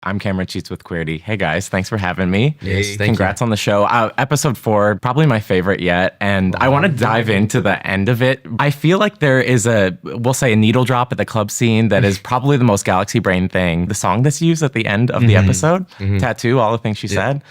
I'm Cameron Cheats with Queerty. Hey guys, thanks for having me. Yes, Congrats on the show. Episode 4, probably my favorite yet. And I want to dive into the end of it. I feel like there is we'll say a needle drop at the club scene that is probably the most galaxy brain thing. The song that's used at the end of the episode, Tattoo, all the things she said.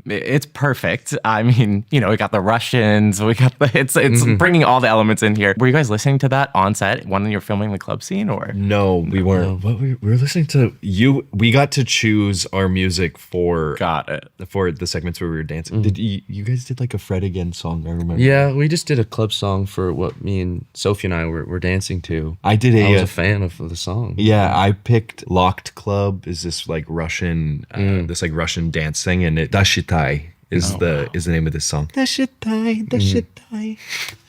It's perfect. I mean, we got the Russians, we got it's bringing all the elements in here. Were you guys listening to that on set when you're filming the club scene, or? No, we weren't. We were listening to you. We got to choose our music for the segments where we were dancing. Did you guys did like a Fred Again song? I remember. Yeah, we just did a club song for what me and Sophie and I were dancing to. I was a fan of the song. Yeah, I picked Locked Club. Is this like Russian Russian dance thing, and Dashitai is the name of this song. Dashitai.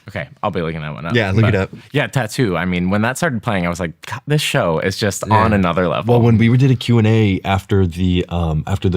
Okay, I'll be looking that one up. Yeah, look it up. Yeah, Tattoo. I mean, when that started playing, I was like, God, this show is just on another level. Well, when we did a Q&A after the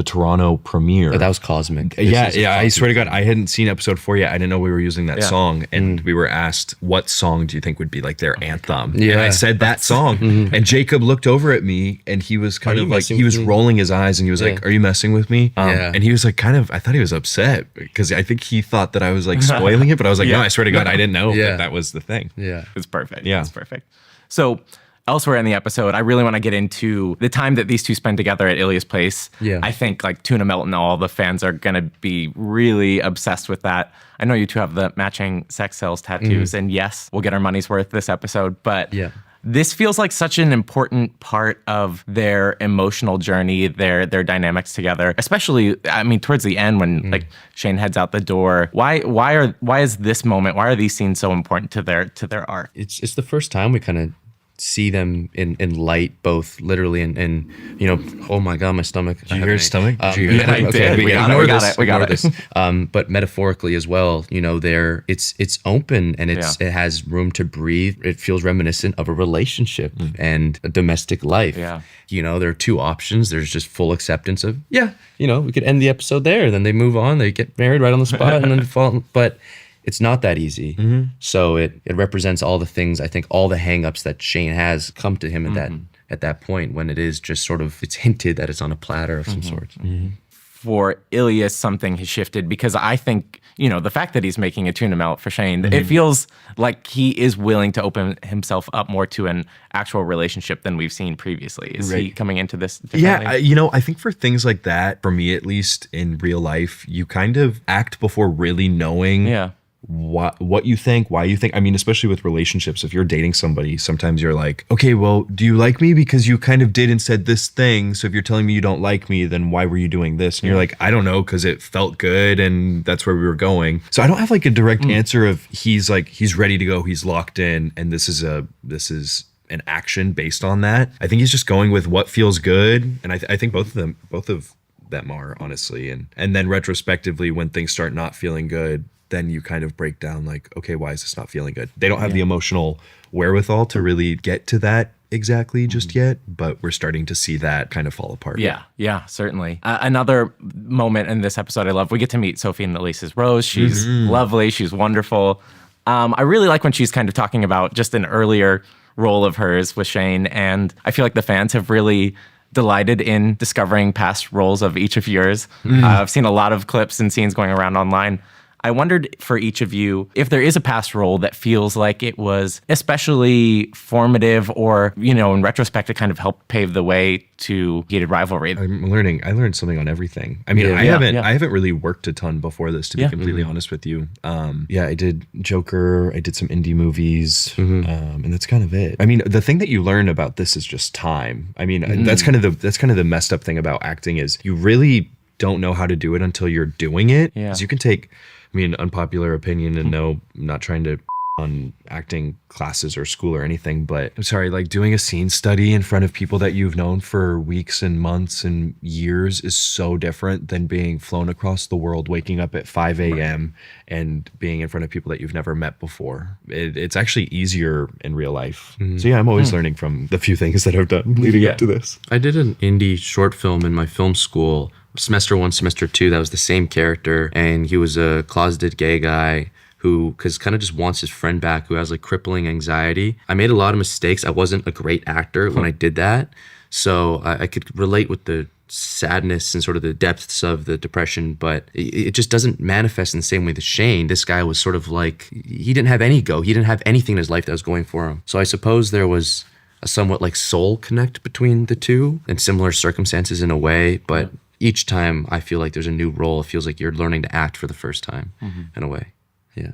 Toronto premiere. That was cosmic. I swear to God, I hadn't seen episode 4 yet. I didn't know we were using that song. And we were asked, what song do you think would be like their anthem? Yeah. And I said that song. And Jacob looked over at me and he was kind of like, he was rolling his eyes and he was like, are you messing with me? And he was like, I thought he was upset because I think he thought that I was like spoiling it. But I was like, no, I swear to God, I didn't know that was the thing. Yeah. It's perfect. Yeah. It's perfect. So elsewhere in the episode, I really want to get into the time that these two spend together at Ilya's place. Yeah. I think like Tuna Melt and all the fans are going to be really obsessed with that. I know you two have the matching sex cells tattoos, and yes, we'll get our money's worth this episode, but this feels like such an important part of their emotional journey, their dynamics together, especially, I mean, towards the end when like Shane heads out the door. Why is this moment, why are these scenes so important to their arc? It's the first time we kind of see them in light, both literally and oh my God, my stomach. Did you hear his stomach? Okay, we got it. But metaphorically as well, it's open and it has room to breathe. It feels reminiscent of a relationship and a domestic life. Yeah. There are two options. There's just full acceptance of, we could end the episode there. Then they move on, they get married right on the spot and then fall. But it's not that easy. So it represents all the things, I think, all the hangups that Shane has come to him at that point when it is just sort of, it's hinted that it's on a platter of some sort. For Ilya, something has shifted because I think, the fact that he's making a tuna melt for Shane, it feels like he is willing to open himself up more to an actual relationship than we've seen previously. Is he coming into this differently? Yeah, I think for things like that, for me at least in real life, you kind of act before really knowing what you think, why you think. I mean, especially with relationships, if you're dating somebody, sometimes you're like, okay, well, do you like me because you kind of did and said this thing? So if you're telling me you don't like me, then why were you doing this? And you're like, I don't know, because it felt good and that's where we were going. So I don't have like a direct answer of he's ready to go, he's locked in, and this is an action based on that. I think he's just going with what feels good, and I think both of them are, honestly, and then retrospectively when things start not feeling good, then you kind of break down like, okay, why is this not feeling good? They don't have the emotional wherewithal to really get to that exactly just yet, but we're starting to see that kind of fall apart. Yeah, certainly. Another moment in this episode I love, we get to meet Sophie and Elise's Rose. She's lovely, she's wonderful. I really like when she's kind of talking about just an earlier role of hers with Shane, and I feel like the fans have really delighted in discovering past roles of each of yours. I've seen a lot of clips and scenes going around online. I wondered for each of you if there is a past role that feels like it was especially formative or, in retrospect, it kind of helped pave the way to Heated Rivalry. I learned something on everying. I mean, I haven't really worked a ton before this, to be completely honest with you. I did Joker, I did some indie movies, and that's kind of it. I mean, the thing that you learn about this is just time. I mean, that's kind of the messed up thing about acting is you really don't know how to do it until you're doing it. Yeah. 'Cause you can take, unpopular opinion, and no, I'm not trying to on acting classes or school or anything, but I'm sorry, like doing a scene study in front of people that you've known for weeks and months and years is so different than being flown across the world, waking up at 5 a.m. and being in front of people that you've never met before. It's actually easier in real life. So I'm always learning from the few things that I've done leading up to this. I did an indie short film in my film school, semester 1, semester 2, that was the same character, and he was a closeted gay guy who kind of just wants his friend back, who has like crippling anxiety. I made a lot of mistakes. I wasn't a great actor when I did that. So I could relate with the sadness and sort of the depths of the depression, but it just doesn't manifest in the same way that Shane. This guy was sort of like, he didn't have any go. He didn't have anything in his life that was going for him. So I suppose there was a somewhat like soul connect between the two in similar circumstances in a way, but each time I feel like there's a new role. It feels like you're learning to act for the first time in a way. Yeah.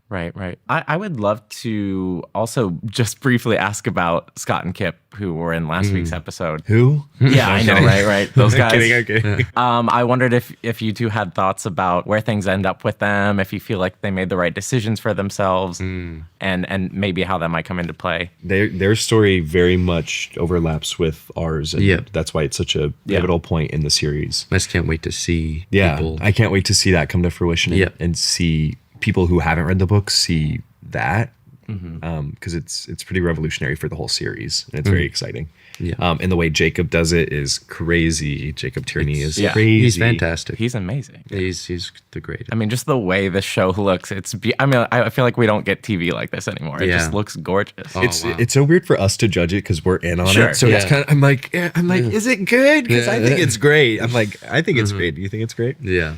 Right. I would love to also just briefly ask about Scott and Kip, who were in last week's episode. Who? Yeah, I know, right? Those guys. I'm kidding. I wondered if you two had thoughts about where things end up with them, if you feel like they made the right decisions for themselves, and maybe how that might come into play. Their story very much overlaps with ours, and that's why it's such a pivotal point in the series. I just can't wait to see people. I can't wait to see that come to fruition and see people who haven't read the book see that, because it's pretty revolutionary for the whole series, and it's very exciting. And the way Jacob does it is crazy. Jacob Tierney is crazy. He's fantastic. He's amazing. He's the greatest. I mean, just the way the show looks. I feel like we don't get TV like this anymore. It just looks gorgeous. It's so weird for us to judge it because we're in on it. So it's kind of I'm like, is it good? Because I think it's great. I'm like, I think it's great. Do you think it's great? Yeah.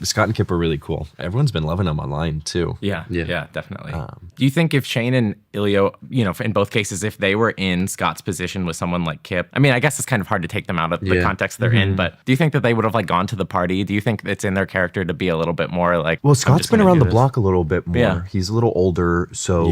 Scott and Kip are really cool. Everyone's been loving them online too. Yeah, definitely. Do you think if Shane and Ilya, in both cases, if they were in Scott's position with someone like Kip, I mean, I guess it's kind of hard to take them out of the context they're in, but do you think that they would have like gone to the party? Do you think it's in their character to be a little bit more like, well, Scott's been around the block a little bit more. He's a little older, so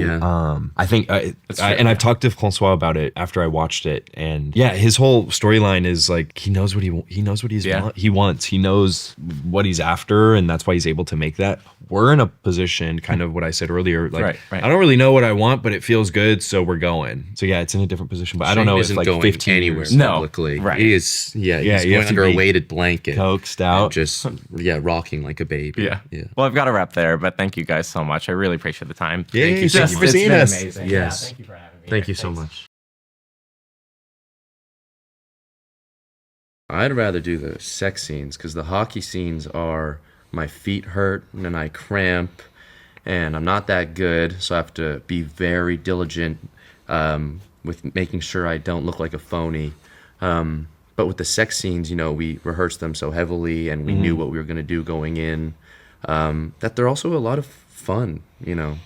I think and I've talked to Conway about it after I watched it, and his whole storyline is like he knows what he wants. He knows what he's after, and that's why he's able to make that. We're in a position, kind of what I said earlier, like I don't really know what I want, but it feels good, so we're going. So it's in a different position, but I don't know if like going 15 anywhere years. publicly. He is he's going under a weighted blanket, coaxed out, just rocking like a baby. Well, I've got to wrap there, but thank you guys so much. I really appreciate the time. Thank you for seeing us. Amazing. Yes. Thank you for having me. Thank you so much. I'd rather do the sex scenes because the hockey scenes are my feet hurt and then I cramp and I'm not that good, so I have to be very diligent with making sure I don't look like a phony. But with the sex scenes, we rehearsed them so heavily and we knew what we were going to do going in, that they're also a lot of fun, Yeah,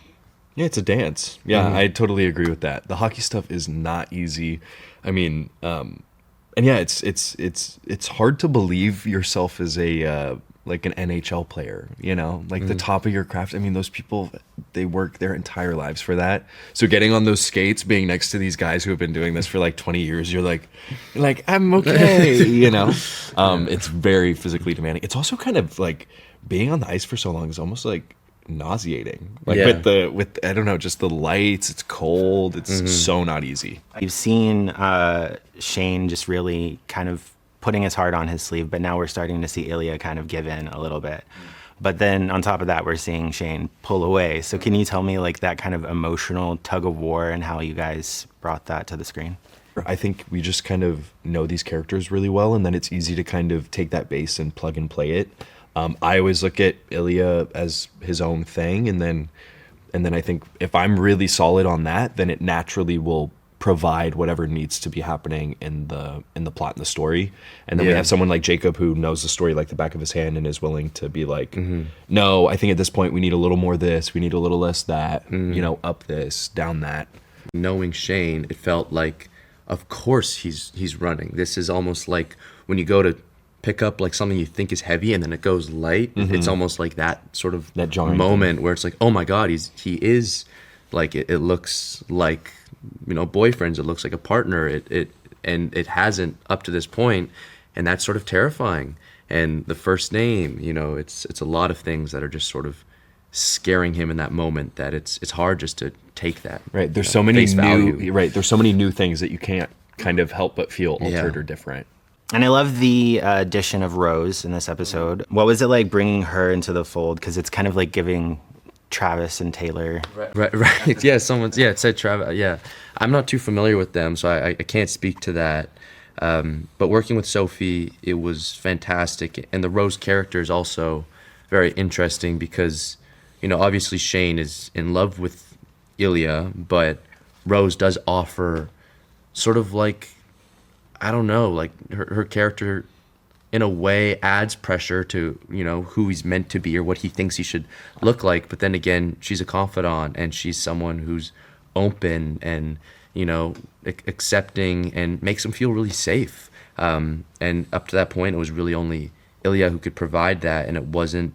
it's a dance. Yeah, I totally agree with that. The hockey stuff is not easy. I mean, and it's hard to believe yourself as a like an NHL player, like the top of your craft. I mean, those people, they work their entire lives for that. So getting on those skates, being next to these guys who have been doing this for like 20 years, you're like I'm okay, It's very physically demanding. It's also kind of like being on the ice for so long is almost like nauseating, like with I don't know, just the lights. It's cold. It's so not easy. You've seen Shane just really kind of putting his heart on his sleeve, but now we're starting to see Ilya kind of give in a little bit. But then on top of that, we're seeing Shane pull away. So can you tell me like that kind of emotional tug of war and how you guys brought that to the screen? I think we just kind of know these characters really well, and then it's easy to kind of take that base and plug and play it. I always look at Ilya as his own thing, and then I think if I'm really solid on that, then it naturally will provide whatever needs to be happening in the plot and the story. And then we have someone like Jacob who knows the story like the back of his hand and is willing to be like, no, I think at this point we need a little more this, we need a little less that, up this, down that. Knowing Shane, it felt like, of course he's running. This is almost like when you go to pick up like something you think is heavy and then it goes light. It's almost like that sort of that jarring moment where it's like, oh my God, he is like, it looks like, boyfriends, it looks like a partner, and it hasn't up to this point, and that's sort of terrifying. And the first name, it's a lot of things that are just sort of scaring him in that moment, that it's hard just to take that. Right. There's so many there's so many new things that you can't kind of help but feel altered or different. And I love the addition of Rose in this episode. What was it like bringing her into the fold? Because it's kind of like giving Travis and Taylor. Right. Yeah, it said Travis. Yeah. I'm not too familiar with them, so I can't speak to that. But working with Sophie, it was fantastic. And the Rose character is also very interesting because, obviously Shane is in love with Ilya, but Rose does offer sort of like, I don't know, like her character in a way adds pressure to, you know, who he's meant to be or what he thinks he should look like. But then again, she's a confidant and she's someone who's open and, you know, accepting and makes him feel really safe. And up to that point, it was really only Ilya who could provide that, and it wasn't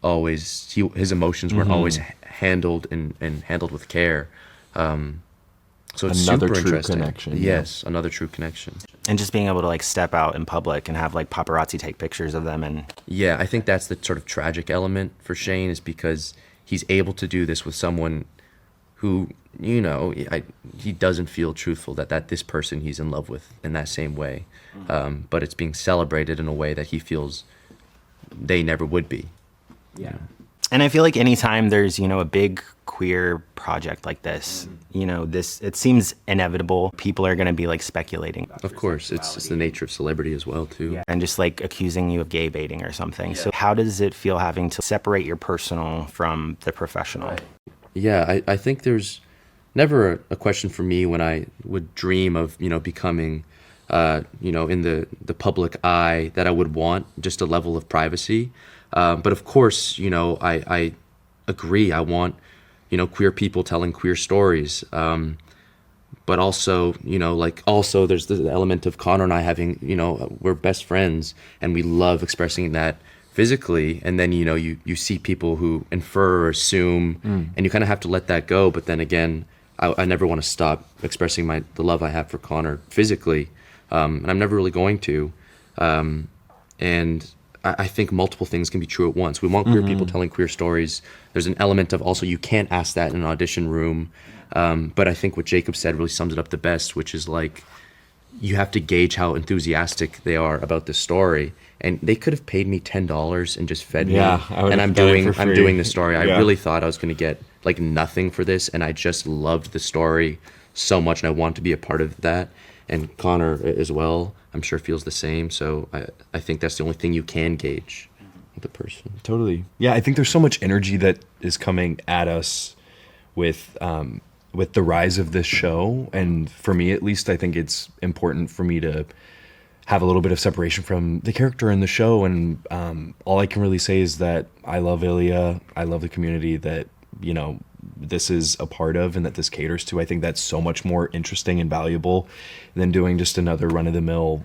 always, his emotions weren't always handled and handled with care. So it's another super true interesting. connection. Yes, another true connection. And just being able to like step out in public and have like paparazzi take pictures of them. And Yeah, I think that's the sort of tragic element for Shane, is because he's able to do this with someone who, you know, he doesn't feel truthful that this person he's in love with in that same way. But it's being celebrated in a way that he feels they never would be. Yeah. And I feel like anytime there's, you know, a big queer project like this, you know, it seems inevitable. People are going to be like speculating. Of course, it's the nature of celebrity as well, too. Yeah. And just like accusing you of gay baiting or something. So how does it feel having to separate your personal from the professional? Yeah, I think there's never a question for me when I would dream of, you know, becoming, you know, in the public eye, that I would want just a level of privacy. But of course, you know, I agree. I want, you know, queer people telling queer stories. But also, you know, like also there's the element of Connor and I having, you know, we're best friends and we love expressing that physically. And then, you know, you see people who infer or assume and you kind of have to let that go. But then again, I never want to stop expressing the love I have for Connor physically. And I'm never really going to. And I think multiple things can be true at once. We want queer people telling queer stories. There's an element of also you can't ask that in an audition room. But I think what Jacob said really sums it up the best, which is like you have to gauge how enthusiastic they are about this story. And they could have paid me $10 and just fed me. And I'm doing the story. I really thought I was going to get like nothing for this, and I just loved the story so much, and I want to be a part of that. And Connor as well, I'm sure feels the same. So I think that's the only thing you can gauge with the person. Totally. Yeah, I think there's so much energy that is coming at us with the rise of this show. And for me, at least, I think it's important for me to have a little bit of separation from the character in the show. And all I can really say is that I love Ilya. I love the community that, you know, this is a part of and that this caters to. I think that's so much more interesting and valuable than doing just another run-of-the-mill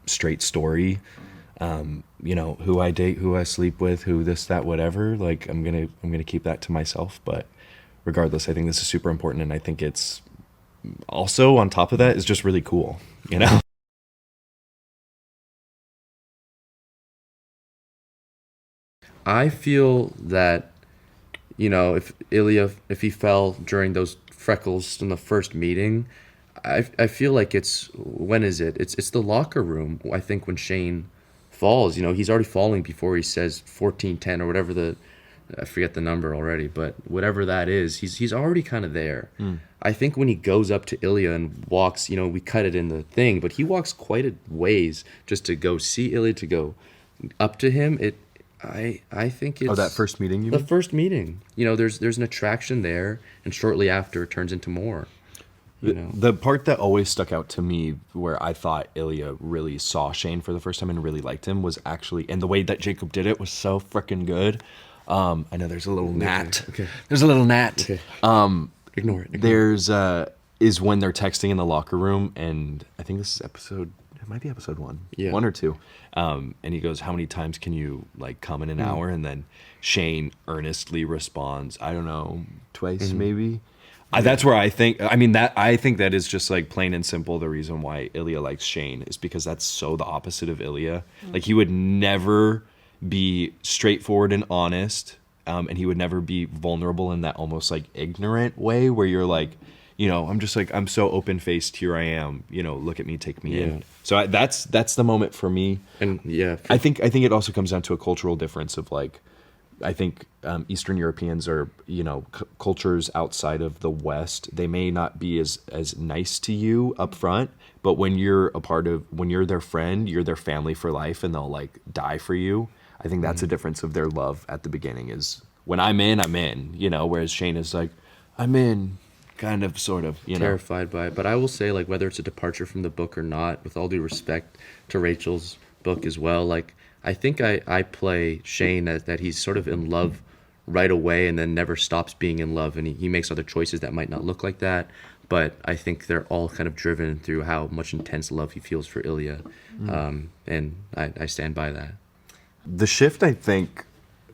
straight story. You know, who I date, who I sleep with, who this, that, whatever. Like I'm gonna keep that to myself. But regardless, I think this is super important, and I think it's also on top of that is just really cool, you know. I feel that, you know, if Ilya, if he fell during those freckles in the first meeting, I feel like when is it? It's the locker room. I think when Shane falls, you know, he's already falling before he says 14:10 or whatever I forget the number already, but whatever that is, he's already kind of there. I think when he goes up to Ilya and walks, you know, we cut it in the thing, but he walks quite a ways just to go see Ilya, to go up to him. I think it's... Oh, that first meeting you The mean? first meeting. You know, there's an attraction there, and shortly after it turns into more. You know? The part that always stuck out to me where I thought Ilya really saw Shane for the first time and really liked him was actually, and the way that Jacob did it was so freaking good. I know there's a little gnat. Okay. There's a little gnat. Okay. Ignore it. There's is when they're texting in the locker room, and I think this is it might be episode 1. Yeah. 1 or 2. And he goes, how many times can you like come in an hour? And then Shane earnestly responds, I don't know, twice maybe. That's where I think that is just like plain and simple the reason why Ilya likes Shane, is because that's so the opposite of Ilya. Like he would never be straightforward and honest, and he would never be vulnerable in that almost like ignorant way where you're like, you know, I'm just like, I'm so open-faced, here I am, you know, look at me, take me in. So that's the moment for me. And yeah, I think it also comes down to a cultural difference of like, I think Eastern Europeans are, you know, cultures outside of the West, they may not be as nice to you up front, but when you're their friend, you're their family for life, and they'll like die for you. I think that's a difference of their love at the beginning, is when I'm in, you know, whereas Shane is like, I'm in, kind of, sort of, you know. Terrified by it. But I will say, like, whether it's a departure from the book or not, with all due respect to Rachel's book as well, like, I think I play Shane as that he's sort of in love right away and then never stops being in love, and he makes other choices that might not look like that, but I think they're all kind of driven through how much intense love he feels for Ilya, and I stand by that. The shift, I think,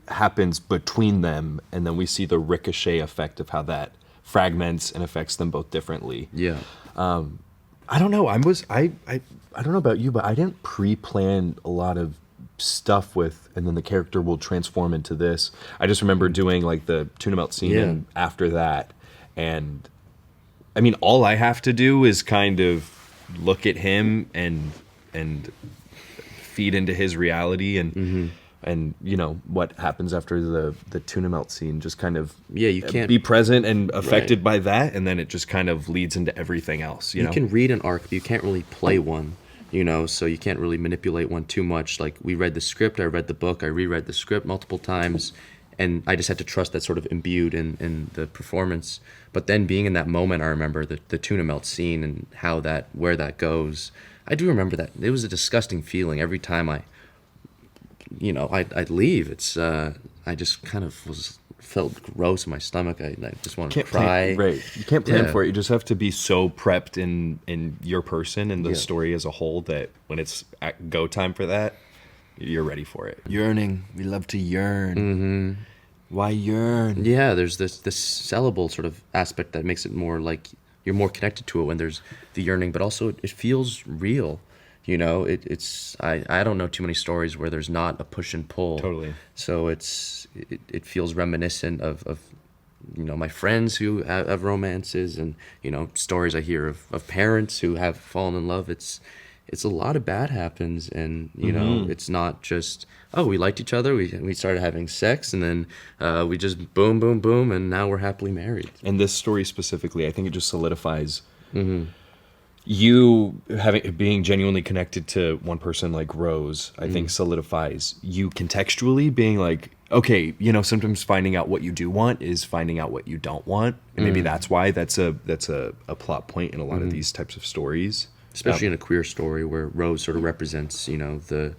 happens between them, and then we see the ricochet effect of how that fragments and affects them both differently. Yeah. I don't know. I don't know about you, but I didn't pre-plan a lot of stuff with, and then the character will transform into this. I just remember doing like the tuna melt scene and after that, and I mean, all I have to do is kind of look at him and feed into his reality, and you know what happens after the tuna melt scene, just kind of you can't be present and affected by that, and then it just kind of leads into everything else. You know, can read an arc, but you can't really play one. You know, so you can't really manipulate one too much. Like, we read the script, I read the book, I reread the script multiple times, and I just had to trust that sort of imbued in the performance. But then being in that moment, I remember the tuna melt scene and where that goes. I do remember that. It was a disgusting feeling every time I'd leave. It's I just kind of felt gross in my stomach. I just wanted to cry. Right. You can't plan for it. You just have to be so prepped in your person and the story as a whole that when it's go time for that, you're ready for it. Yearning. We love to yearn. Mm-hmm. Why yearn? Yeah, there's this sellable sort of aspect that makes it more like you're more connected to it when there's the yearning, but also it feels real. You know, it's I don't know too many stories where there's not a push and pull. Totally. So it feels reminiscent of my friends who have romances, and stories I hear of parents who have fallen in love. It's a lot of bad happens, and it's not just we liked each other, we started having sex, and then we just boom boom boom, and now we're happily married. And this story specifically, I think it just solidifies you being genuinely connected to one person like Rose. I think solidifies you contextually being like, okay, sometimes finding out what you do want is finding out what you don't want, and maybe that's why that's a plot point in a lot of these types of stories, especially in a queer story where Rose sort of represents the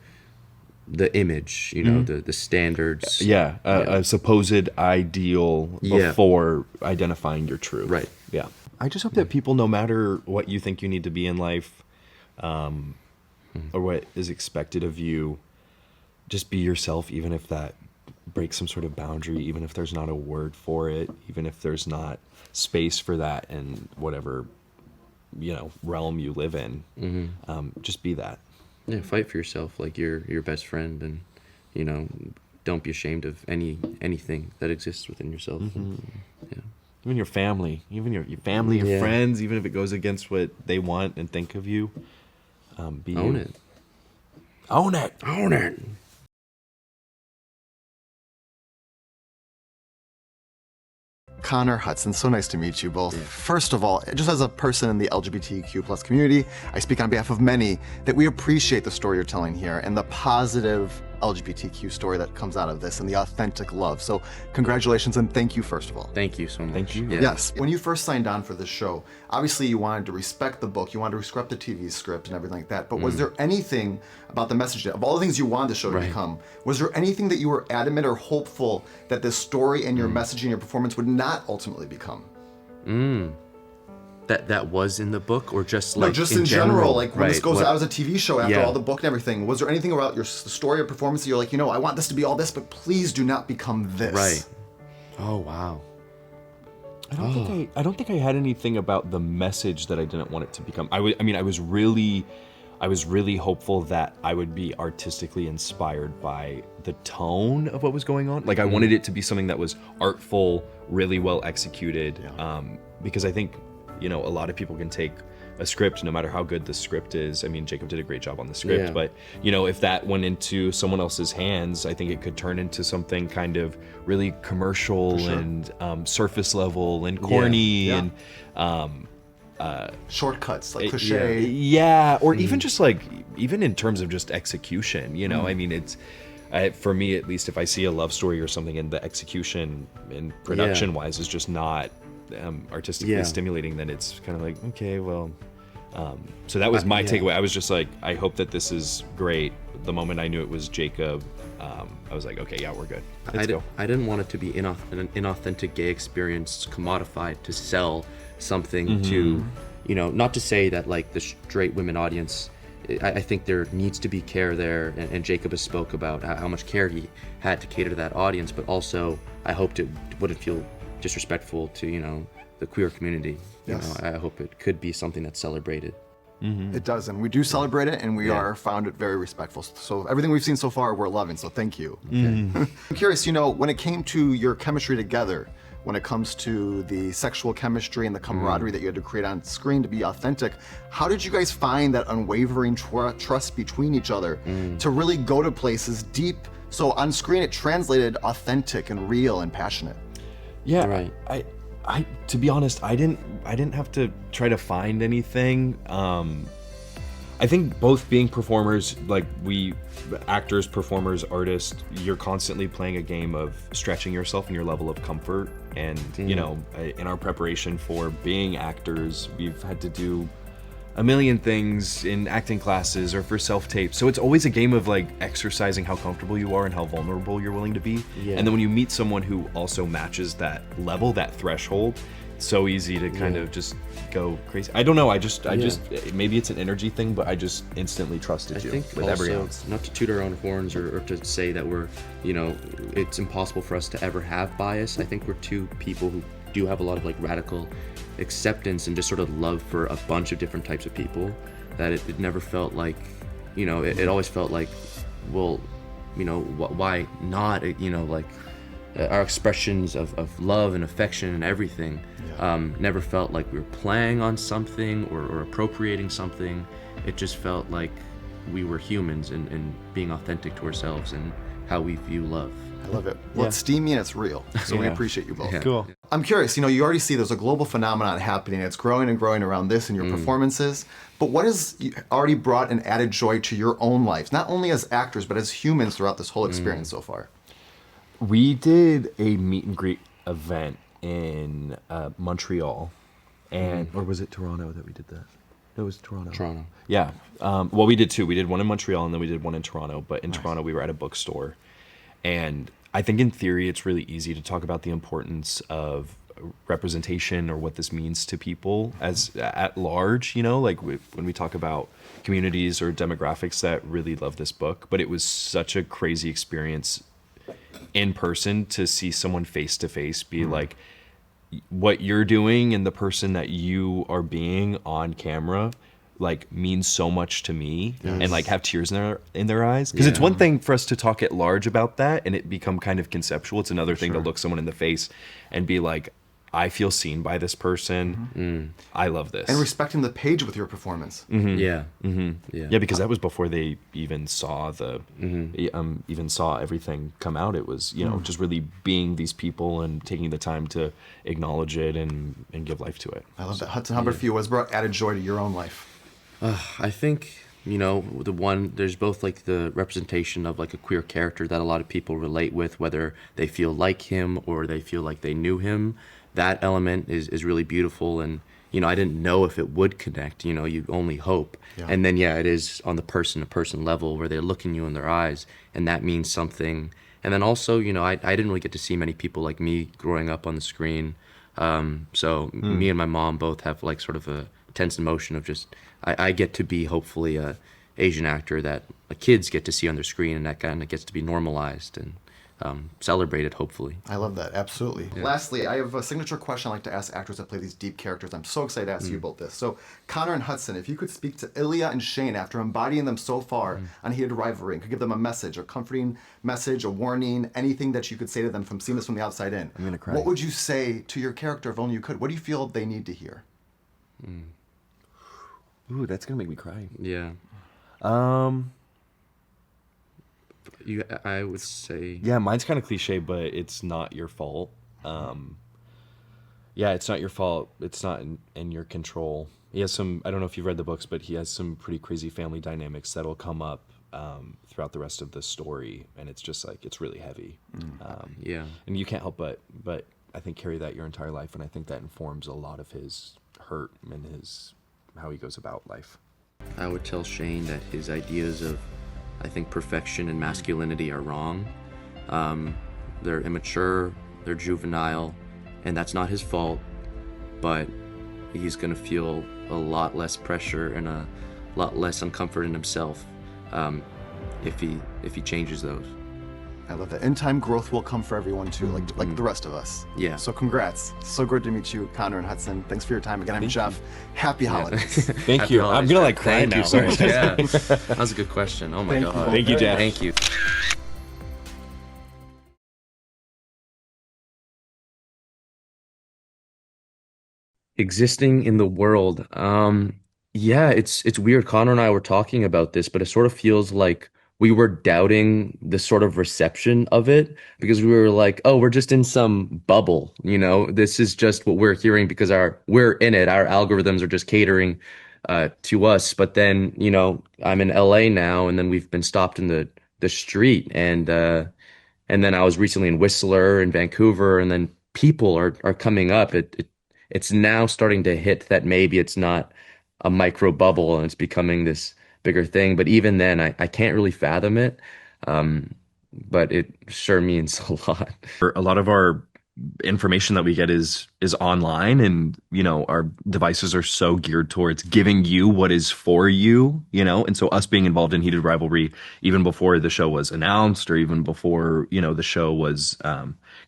image, the standards. A supposed ideal before identifying your truth. Right. Yeah. I just hope that people, no matter what you think you need to be in life, or what is expected of you, just be yourself, even if that breaks some sort of boundary, even if there's not a word for it, even if there's not space for that in whatever, realm you live in. Just be that. Yeah, fight for yourself like you're your best friend, and don't be ashamed of anything that exists within yourself. Yeah. Even your family, your family, your friends, even if it goes against what they want and think of you, Own you. it. Own it. Own it. Connor, Hudson, so nice to meet you both. First of all, just as a person in the LGBTQ plus community, I speak on behalf of many that we appreciate the story you're telling here and the positive LGBTQ story that comes out of this and the authentic love. So congratulations and thank you, first of all. Thank you so much. Thank you. Yeah. Yes. When you first signed on for this show, obviously you wanted to respect the book, you wanted to respect the TV script and everything like that, but was there anything about the message, of all the things you wanted the show to become, was there anything that you were adamant or hopeful that this story and your message and your performance would not ultimately become? That was in the book, or just like just in general, like when this goes out as a TV show after all the book and everything, was there anything about your story or performance that you're like, I want this to be all this, but please do not become this? Right. Oh wow. I don't think I had anything about the message that I didn't want it to become. I was really hopeful that I would be artistically inspired by the tone of what was going on. Like I wanted it to be something that was artful, really well executed, because I think a lot of people can take a script, no matter how good the script is. I mean, Jacob did a great job on the script, but if that went into someone else's hands, I think it could turn into something kind of really commercial and surface level and corny and shortcuts, like cliche. Or even just even in terms of just execution, I mean, it's for me at least, if I see a love story or something and the execution and production wise is just not artistically stimulating, then it's kind of like, okay, well. So that was my takeaway. I was just like, I hope that this is great. The moment I knew it was Jacob, I was like, okay, yeah, we're good. Let's go. I didn't want it to be an inauthentic gay experience commodified to sell something to, you know, not to say that like the straight women audience, I think there needs to be care there, and Jacob has spoke about how much care he had to cater to that audience, but also I hoped it wouldn't feel disrespectful to, you know, the queer community. Yes. You know, I hope it could be something that's celebrated. It does, and we do celebrate it, and we are found it very respectful. So everything we've seen so far, we're loving, so thank you. I'm curious, you know, when it came to your chemistry together, when it comes to the sexual chemistry and the camaraderie that you had to create on screen to be authentic, how did you guys find that unwavering trust between each other to really go to places deep, so on screen it translated authentic and real and passionate? Yeah, Right. I to be honest, I didn't have to try to find anything. I think both being performers, like we actors, performers, artists, you're constantly playing a game of stretching yourself and your level of comfort. And you know, in our preparation for being actors, we've had to do a million things in acting classes or for self-tape. So it's always a game of like exercising how comfortable you are and how vulnerable you're willing to be. Yeah. And then when you meet someone who also matches that level, that threshold, it's so easy to kind of just go crazy. I don't know, I just maybe it's an energy thing, but I just instantly trusted you I think with also, every ounce. not to toot our own horns or to say that we're, you know, it's impossible for us to ever have bias. I think we're two people who do have a lot of like radical acceptance and just sort of love for a bunch of different types of people, that it never felt like, you know, it always felt like, well, you know, why not, you know, like our expressions of love and affection and everything never felt like we were playing on something or appropriating something. It just felt like we were humans and being authentic to ourselves and how we view love. I love it. Well, it's steamy and it's real, so we appreciate you both. Yeah. Cool. I'm curious, you know, you already see there's a global phenomenon happening. It's growing and growing around this and your performances. But what has already brought an added joy to your own lives, not only as actors, but as humans throughout this whole experience so far? We did a meet and greet event in Montreal, and or was it Toronto that we did that? No, it was Toronto. Toronto. Yeah. Well, we did two. We did one in Montreal and then we did one in Toronto. But in Toronto, we were at a bookstore. And I think in theory, it's really easy to talk about the importance of representation or what this means to people as at large, you know, like when we talk about communities or demographics that really love this book. But it was such a crazy experience in person to see someone face to face be like, what you're doing and the person that you are being on camera like means so much to me, and like have tears in their eyes, because it's one thing for us to talk at large about that and it become kind of conceptual. It's another thing to look someone in the face and be like, I feel seen by this person. I love this. And respecting the page with your performance. Yeah. Yeah, because that was before they even saw even saw everything come out. It was, you know, just really being these people and taking the time to acknowledge it and give life to it. I love that. Hudson, how about for you? What's brought added joy to your own life? I think, you know, there's both like the representation of like a queer character that a lot of people relate with, whether they feel like him or they feel like they knew him. That element is really beautiful. And, you know, I didn't know if it would connect, you know, you only hope. Yeah. And then, it is on the person-to-person level where they're looking you in their eyes, and that means something. And then also, you know, I didn't really get to see many people like me growing up on the screen. So me and my mom both have like sort of a tense emotion of just, I get to be hopefully a Asian actor that kids get to see on their screen, and that kind of gets to be normalized and celebrated, hopefully. I love that, absolutely. Yeah. Lastly, I have a signature question I like to ask actors that play these deep characters. I'm so excited to ask you about this. So, Connor and Hudson, if you could speak to Ilya and Shane after embodying them so far on Heated Rivalry, and could give them a message, a comforting message, a warning, anything that you could say to them from seeing this from the outside in, I'm gonna cry. What would you say to your character if only you could? What do you feel they need to hear? Ooh, that's gonna make me cry. Yeah. I would say... Yeah, mine's kind of cliche, but it's not your fault. It's not your fault. It's not in your control. He has some, I don't know if you've read the books, but he has some pretty crazy family dynamics that'll come up throughout the rest of the story. And it's just like, it's really heavy. Yeah. And you can't help but I think, carry that your entire life, and I think that informs a lot of his hurt and his how he goes about life. I would tell Shane that his ideas of, I think, perfection and masculinity are wrong. They're immature, they're juvenile, and that's not his fault, but he's gonna feel a lot less pressure and a lot less uncomfort in himself if he changes those. I love that. In time, growth will come for everyone too, like the rest of us. Yeah. So congrats. So good to meet you, Connor and Hudson. Thanks for your time. Again, I'm Jeff. Happy holidays. Thank you. I'm gonna like cry Thank now. you so much. Yeah, that was a good question. Oh my God. Thank you, Jeff. Thank you. Existing in the world. Yeah, it's weird. Connor and I were talking about this, but it sort of feels like we were doubting the sort of reception of it because we were like, oh, we're just in some bubble, you know, this is just what we're hearing because we're in it. Our algorithms are just catering to us. But then, you know, I'm in LA now, and then we've been stopped in the street, and then I was recently in Whistler and Vancouver, and then people are coming up. It's now starting to hit that maybe it's not a micro bubble and it's becoming this bigger thing. But even then, I can't really fathom it. But it sure means a lot. A lot of our information that we get is online, and you know, our devices are so geared towards giving you what is for you, you know. And so us being involved in Heated Rivalry even before the show was announced, or even before, you know, the show was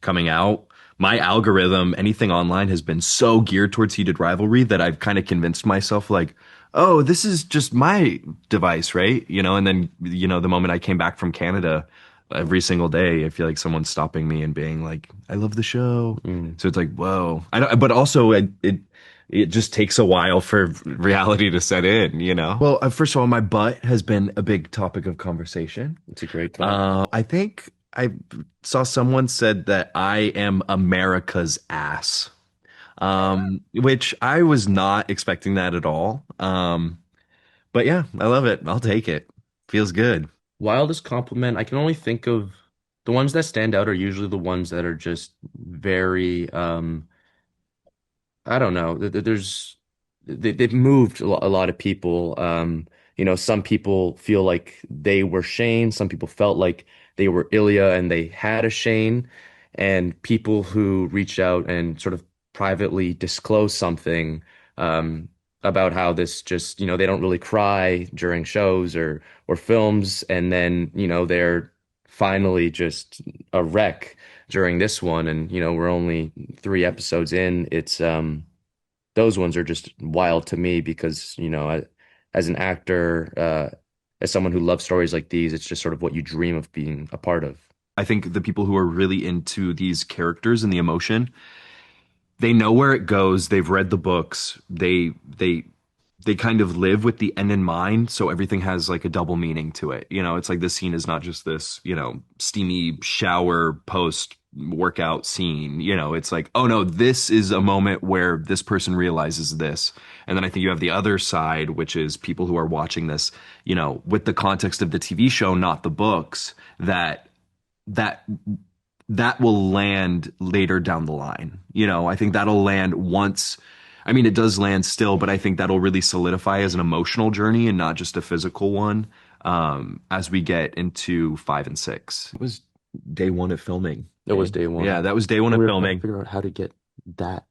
coming out, my algorithm, anything online, has been so geared towards Heated Rivalry that I've kind of convinced myself, like, oh, this is just my device, right? You know. And then, you know, the moment I came back from Canada, every single day I feel like someone's stopping me and being like, I love the show. So it's like, whoa. But also it just takes a while for reality to set in, you know. Well, first of all, my butt has been a big topic of conversation. It's a great time. I think I saw someone said that I am America's ass, which I was not expecting that at all. But yeah, I love it. I'll take it. Feels good. Wildest compliment, I can only think of the ones that stand out are usually the ones that are just very, I don't know. They've moved a lot of people. You know, some people feel like they were Shane. Some people felt like they were Ilya and they had a Shane. And people who reach out and sort of privately disclose something about how this just, you know, they don't really cry during shows or films, and then, you know, they're finally just a wreck during this one, and, you know, we're only 3 episodes in. It's those ones are just wild to me because, you know, as an actor, as someone who loves stories like these, it's just sort of what you dream of being a part of. I think the people who are really into these characters and the emotion, they know where it goes. They've read the books. They kind of live with the end in mind, so everything has like a double meaning to it. You know, it's like this scene is not just this, you know, steamy shower post workout scene. You know, it's like, oh no, this is a moment where this person realizes this. And then I think you have the other side, which is people who are watching this, you know, with the context of the TV show, not the books, that will land later down the line. You know, I think that'll land once. I mean, it does land still, but I think that'll really solidify as an emotional journey and not just a physical one, as we get into 5 and 6. It was day 1 of filming. It was day 1. Yeah, that was day 1 of filming. Figure out how to get that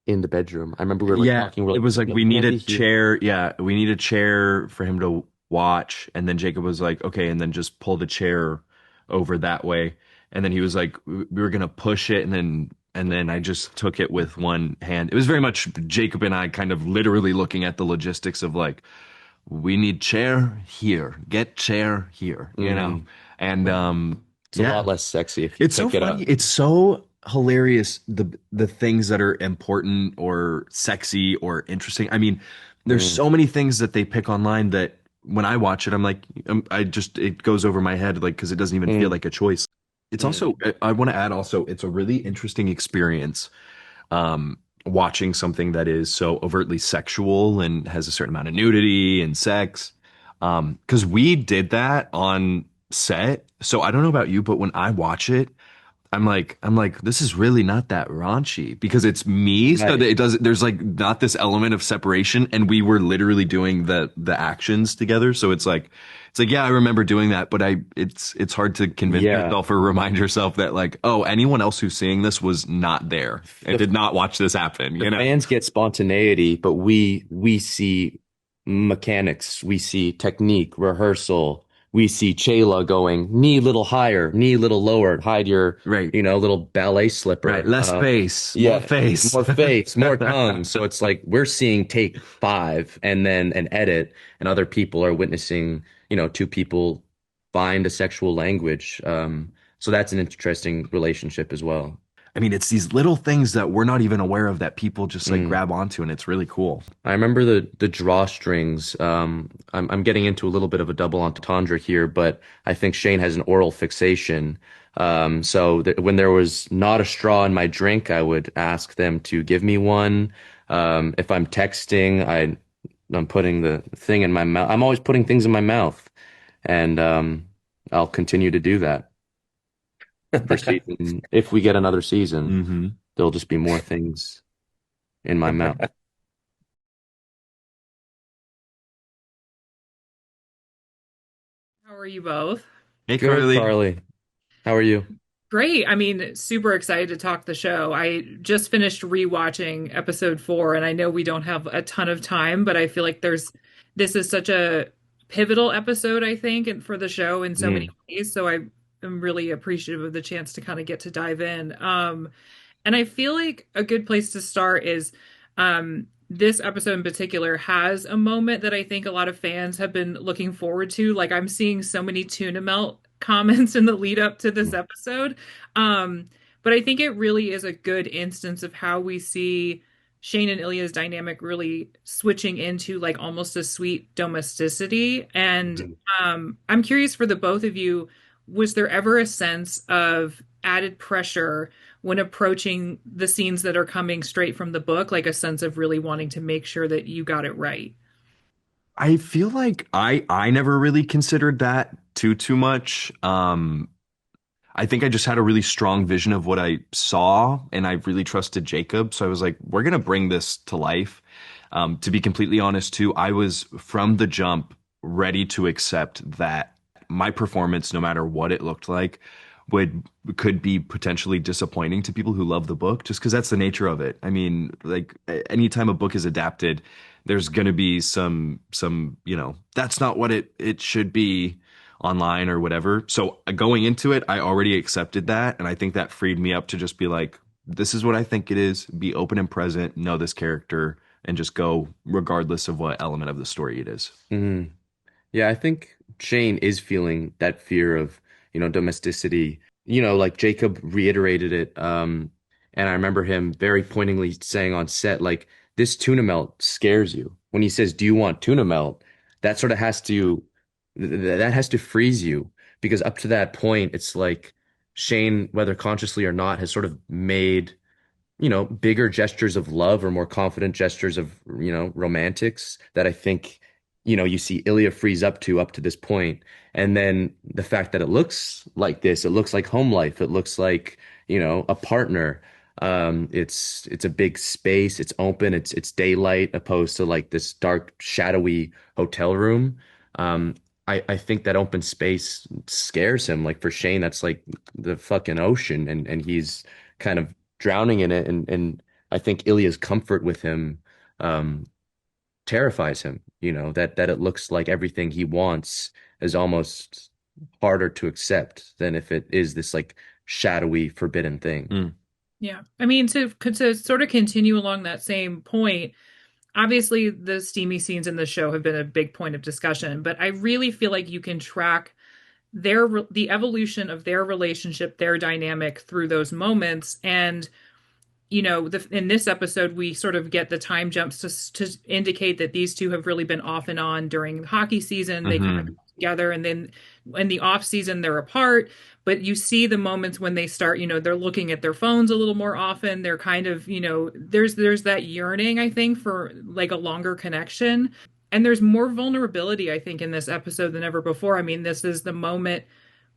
in the bedroom. I remember we were like talking. It was like, we need a chair. Yeah, we need a chair for him to watch. And then Jacob was like, okay, and then just pull the chair over that way. And then he was like, we were gonna push it, and then I just took it with one hand. It was very much Jacob and I kind of literally looking at the logistics of like, we need chair here, get chair here, you know? And it's a lot less sexy if you it's so pick it funny. up. It's so hilarious, the things that are important or sexy or interesting. I mean, there's so many things that they pick online that when I watch it, I'm like, it goes over my head, like, because it doesn't even feel like a choice. It's also, I want to add also, it's a really interesting experience watching something that is so overtly sexual and has a certain amount of nudity and sex. Because we did that on set. So I don't know about you, but when I watch it, I'm like, this is really not that raunchy because it's me. So Right. that it does. There's like not this element of separation, and we were literally doing the actions together. So it's like, yeah, I remember doing that, but it's hard to convince Yeah. yourself or remind yourself that like, oh, anyone else who's seeing this was not there and did not watch this happen. The You know, fans get spontaneity, but we see mechanics, we see technique, rehearsal, we see Chayla going knee little higher, knee little lower, hide your Right. little ballet slipper. right? Less face, Yeah, more face, more face, more tongue. So it's like we're seeing take 5 and then an edit, and other people are witnessing, two people find a sexual language. So that's an interesting relationship as well. I mean, it's these little things that we're not even aware of that people just like grab onto, and it's really cool. I remember the drawstrings. I'm getting into a little bit of a double entendre here, but I think Shane has an oral fixation. So when there was not a straw in my drink, I would ask them to give me one. If I'm texting, I'm putting the thing in my mouth. I'm always putting things in my mouth, and I'll continue to do that for season. If we get another season, there'll just be more things in my mouth. How are you both? Hey, Good, Carly. Carly. How are you? Great. I mean, super excited to talk the show. I just finished rewatching episode 4, and I know we don't have a ton of time, but I feel like this is such a pivotal episode, I think, and for the show in so many ways. So I am really appreciative of the chance to kind of get to dive in. And I feel like a good place to start is this episode in particular has a moment that I think a lot of fans have been looking forward to. Like I'm seeing so many tuna melt comments in the lead up to this episode. But I think it really is a good instance of how we see Shane and Ilya's dynamic really switching into like almost a sweet domesticity. And I'm curious for the both of you, was there ever a sense of added pressure when approaching the scenes that are coming straight from the book, like a sense of really wanting to make sure that you got it right? I feel like I never really considered that too much. I think I just had a really strong vision of what I saw, and I really trusted Jacob. So I was like, we're gonna bring this to life. To be completely honest, too, I was from the jump ready to accept that my performance, no matter what it looked like, could be potentially disappointing to people who love the book, just because that's the nature of it. I mean, like anytime a book is adapted, there's going to be some that's not what it should be online or whatever. So going into it, I already accepted that, and I think that freed me up to just be like, this is what I think it is, be open and present, know this character, and just go regardless of what element of the story it is. Yeah, I think Shane is feeling that fear of, domesticity. Like Jacob reiterated it. And I remember him very pointedly saying on set, like, this tuna melt scares you. When he says, do you want tuna melt? That sort of has to freeze you, because up to that point, it's like Shane, whether consciously or not, has sort of made, bigger gestures of love or more confident gestures of, romantics that I think, you see Ilya freeze up to this point. And then the fact that it looks like this, it looks like home life, it looks like, a partner. It's a big space, it's open, it's daylight opposed to like this dark, shadowy hotel room. I think that open space scares him. Like for Shane, that's like the fucking ocean, and he's kind of drowning in it. And I think Ilya's comfort with him terrifies him, that it looks like everything he wants is almost harder to accept than if it is this like shadowy, forbidden thing. Yeah. I mean, to sort of continue along that same point, obviously the steamy scenes in the show have been a big point of discussion, but I really feel like you can track the evolution of their relationship, their dynamic through those moments. And in this episode, we sort of get the time jumps to indicate that these two have really been off and on during hockey season. They kind of come together, and then in the off season, they're apart. But you see the moments when they start, they're looking at their phones a little more often. They're kind of, there's that yearning, I think, for like a longer connection. And there's more vulnerability, I think, in this episode than ever before. I mean, this is the moment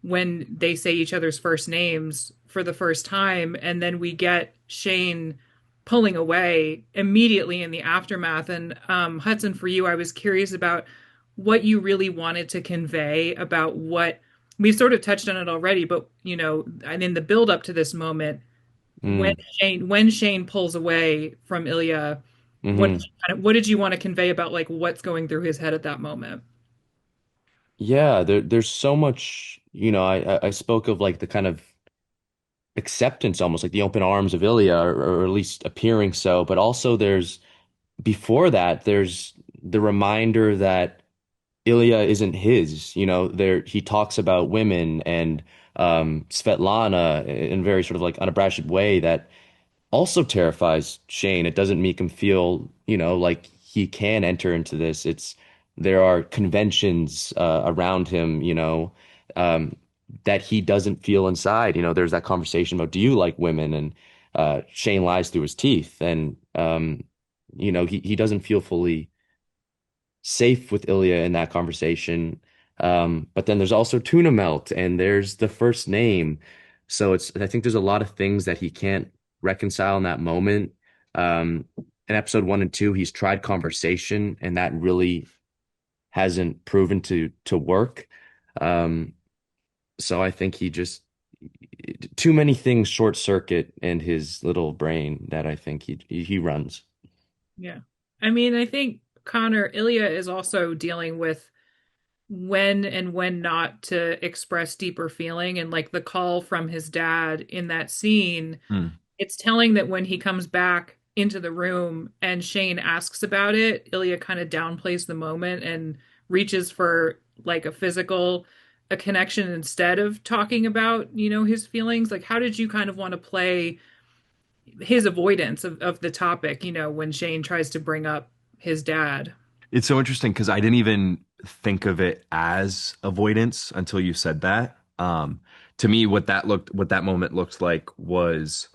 when they say each other's first names for the first time. And then we get Shane pulling away immediately in the aftermath. And Hudson, for you, I was curious about what you really wanted to convey about what we've sort of touched on it already, but you know, and in the build up to this moment, when Shane pulls away from Ilya, what did you want to convey about like what's going through his head at that moment? Yeah, there's so much, you know, I spoke of like the kind of acceptance, almost like the open arms of Ilya, or at least appearing so, but also before that, there's the reminder that Ilya isn't his, you know, he talks about women and Svetlana in a very sort of like unabashed way that also terrifies Shane. It doesn't make him feel, you know, like he can enter into this. There are conventions around him, you know, that he doesn't feel inside. You know, there's that conversation about, do you like women? And Shane lies through his teeth, and you know, he doesn't feel fully safe with Ilya in that conversation. But then there's also tuna melt, and there's the first name. So I think there's a lot of things that he can't reconcile in that moment. In episode 1 and 2, he's tried conversation, and that really hasn't proven to work. So I think too many things short circuit in his little brain that I think he runs. Yeah. I mean, I think Connor, Ilya is also dealing with when and when not to express deeper feeling, and like the call from his dad in that scene. It's telling that when he comes back into the room and Shane asks about it, Ilya kind of downplays the moment and reaches for like a connection instead of talking about, you know, his feelings. Like, how did you kind of want to play his avoidance of the topic, you know, when Shane tries to bring up his dad? It's so interesting because I didn't even think of it as avoidance until you said that. To me, what that moment looked like was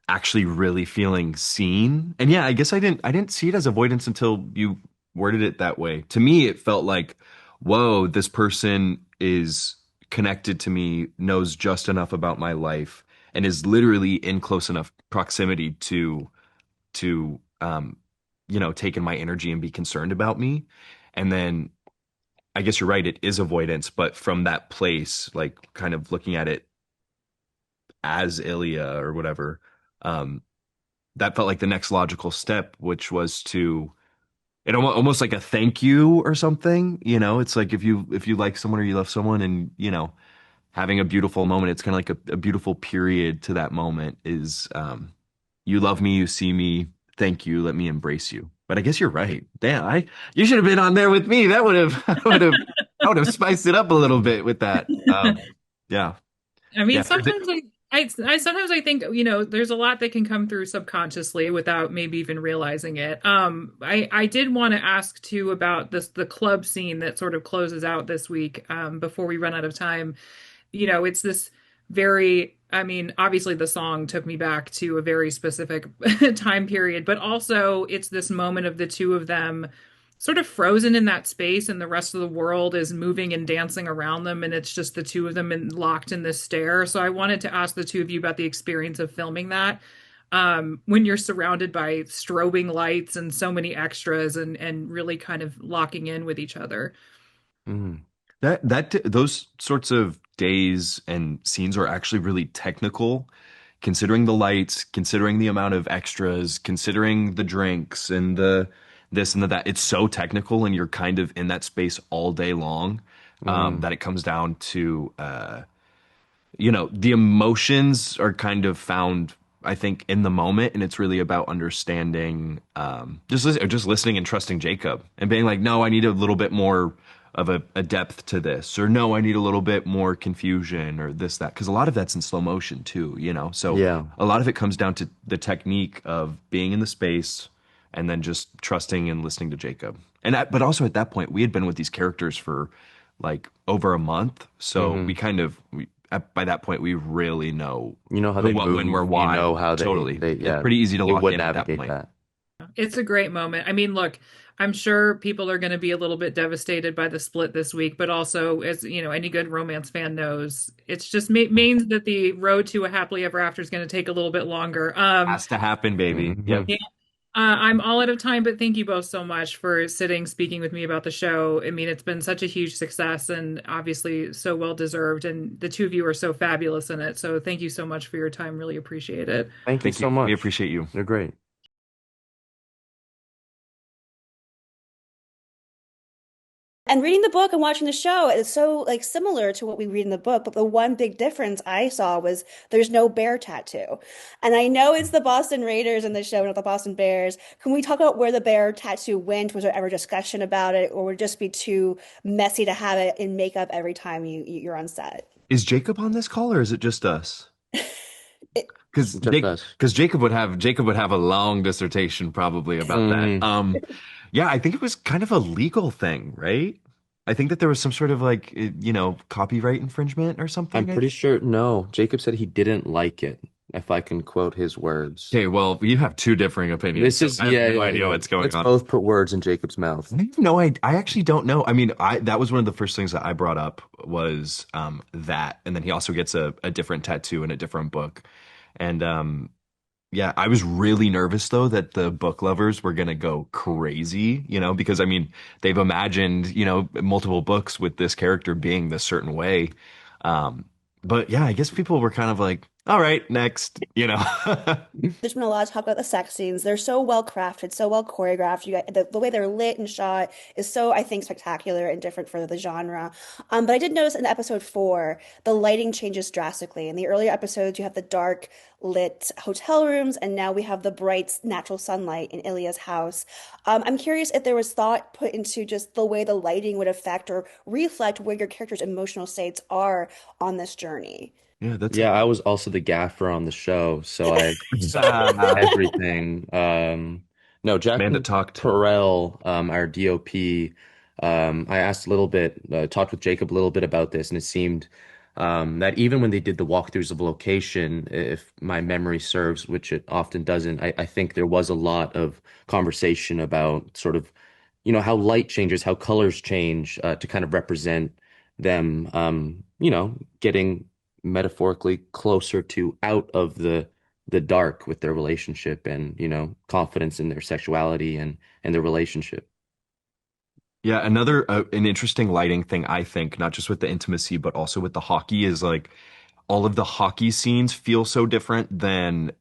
actually really feeling seen. And yeah, I guess I didn't see it as avoidance until you worded it that way. To me, it felt like, whoa, this person is connected to me, knows just enough about my life, and is literally in close enough proximity to you know, take in my energy and be concerned about me. And then I guess you're right, it is avoidance, but from that place, like kind of looking at it as Ilya or whatever, that felt like the next logical step, which was almost like a thank you or something. You know, it's like if you like someone or you love someone, and you know, having a beautiful moment, it's kind of like a beautiful period to that moment is you love me, you see me, thank you, let me embrace you. But I guess you're right. Damn, you should have been on there with me. That would have spiced it up a little bit with that. Yeah. I mean, Yeah. sometimes sometimes I think, you know, there's a lot that can come through subconsciously without maybe even realizing it. I did want to ask too about the club scene that sort of closes out this week, before we run out of time. You know, it's this I mean, obviously the song took me back to a very specific time period, but also it's this moment of the two of them sort of frozen in that space, and the rest of the world is moving and dancing around them, and it's just the two of them locked in this stare. So I wanted to ask the two of you about the experience of filming that, when you're surrounded by strobing lights and so many extras, and really kind of locking in with each other. Those sorts of days and scenes are actually really technical, considering the lights, considering the amount of extras, considering the drinks and the this and the that. It's so technical, and you're kind of in that space all day long, that it comes down to you know, the emotions are kind of found, I think, in the moment, and it's really about understanding, just listening and trusting Jacob, and being like, no, I need a little bit more of a depth to this, or no, I need a little bit more confusion, or this, that, because a lot of that's in slow motion too, you know. So yeah, a lot of it comes down to the technique of being in the space and then just trusting and listening to Jacob. But also at that point, we had been with these characters for like over a month, so by that point, we really know, you know, how they what, move, when, where, why. You know how totally. It's pretty easy to lock in at that navigate point. that. It's a great moment. I mean, look, I'm sure people are going to be a little bit devastated by the split this week, but also, as you know, any good romance fan knows, it's just means that the road to a happily ever after is going to take a little bit longer. Has to happen, baby. Yep. Yeah. I'm all out of time, but thank you both so much for speaking with me about the show. I mean, it's been such a huge success and obviously so well deserved. And the two of you are so fabulous in it. So thank you so much for your time. Really appreciate it. Thank you so much. We appreciate you. You're great. And reading the book and watching the show is so like similar to what we read in the book, but the one big difference I saw was there's no bear tattoo. And I know it's the Boston Raiders in the show, not the Boston Bears. Can we talk about where the bear tattoo went? Was there ever discussion about it, or would it just be too messy to have it in makeup every time you're on set? Is Jacob on this call, or is it just us? Because us. Jacob would have a long dissertation probably about that. Yeah, I think it was kind of a legal thing, right? I think that there was some sort of like, copyright infringement or something. I'm pretty sure. No, Jacob said he didn't like it, if I can quote his words. Okay, well, you have two differing opinions. This is, I have no idea what's going on. Let's both put words in Jacob's mouth. I actually don't know. I mean, that was one of the first things that I brought up was that. And then he also gets a different tattoo in a different book. And yeah, I was really nervous though that the book lovers were gonna go crazy, because I mean they've imagined, multiple books with this character being this certain way. But yeah, I guess people were kind of like, all right, next, There's been a lot of talk about the sex scenes. They're so well crafted, so well choreographed. You got the way they're lit and shot is so, I think, spectacular and different for the genre. But I did notice in episode 4, the lighting changes drastically. In the earlier episodes, you have the dark lit hotel rooms, and now we have the bright natural sunlight in Ilya's house. I'm curious if there was thought put into just the way the lighting would affect or reflect where your character's emotional states are on this journey. Yeah, I was also the gaffer on the show, so I saw everything. No, Jack Perrell, our DOP, I asked a little bit, talked with Jacob a little bit about this, and it seemed that even when they did the walkthroughs of location, if my memory serves, which it often doesn't, I think there was a lot of conversation about sort of, how light changes, how colors change to kind of represent them, getting metaphorically closer to out of the dark with their relationship and confidence in their sexuality and their relationship. Yeah, another an interesting lighting thing, I think, not just with the intimacy but also with the hockey, is like all of the hockey scenes feel so different than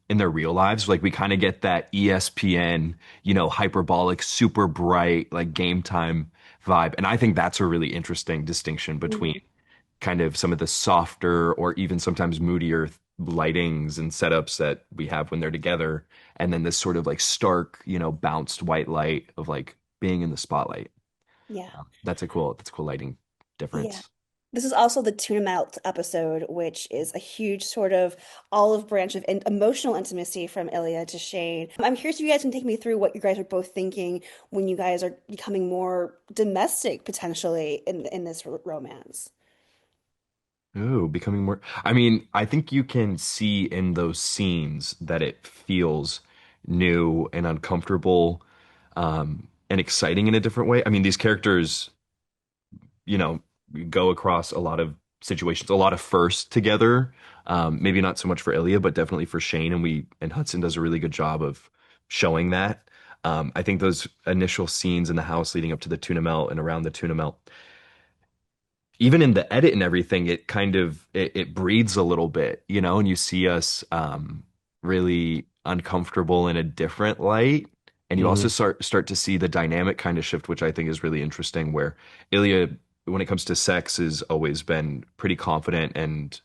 in their real lives. Like we kind of get that ESPN, hyperbolic, super bright, like game time vibe. And I think that's a really interesting distinction between kind of some of the softer or even sometimes moodier lightings and setups that we have when they're together, and then this sort of like stark, bounced white light of like being in the spotlight. Yeah. That's a cool lighting difference. Yeah. This is also the Tuna Melt episode, which is a huge sort of olive branch of emotional intimacy from Ilya to Shane. I'm curious if you guys can take me through what you guys are both thinking when you guys are becoming more domestic potentially in this romance. Oh, becoming more. I mean, I think you can see in those scenes that it feels new and uncomfortable, and exciting in a different way. I mean, these characters, go across a lot of situations, a lot of firsts together. Maybe not so much for Ilya, but definitely for Shane, and Hudson does a really good job of showing that. I think those initial scenes in the house leading up to the tuna melt and around the tuna melt, even in the edit and everything, it kind of it breathes a little bit, and you see us really uncomfortable in a different light. And you also start to see the dynamic kind of shift, which I think is really interesting, where Ilya, when it comes to sex, has always been pretty confident and,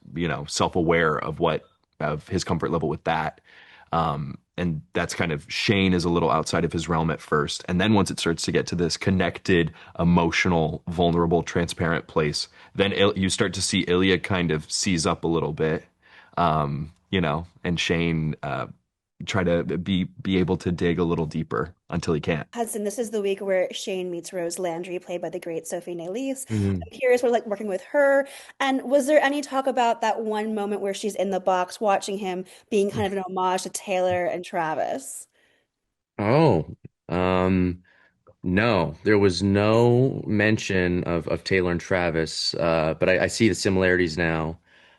self-aware of his comfort level with that. And that's kind of, Shane is a little outside of his realm at first. And then once it starts to get to this connected, emotional, vulnerable, transparent place, then you start to see Ilya kind of seize up a little bit, and Shane try to be able to dig a little deeper until he can't. Hudson, this is the week where Shane meets Rose Landry, played by the great Sophie Nélisse. I'm curious what like working with her. And was there any talk about that one moment where she's in the box watching him being kind of an homage to Taylor and Travis? Oh, No, there was no mention of Taylor and Travis, but I see the similarities now.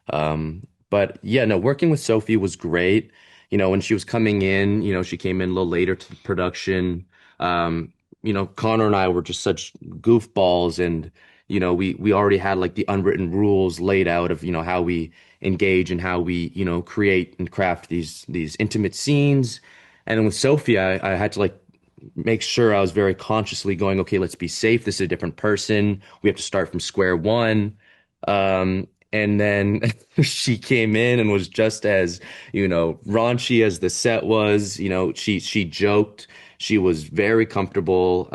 But yeah, no, working with Sophie was great. When she was coming in, she came in a little later to the production. Um, Connor and I were just such goofballs, and we already had like the unwritten rules laid out of how we engage and how we create and craft these intimate scenes. And then with Sophie, I had to like make sure I was very consciously going, okay, let's be safe. This is a different person. We have to start from square one. And then she came in and was just as, raunchy as the set was. She joked. She was very comfortable.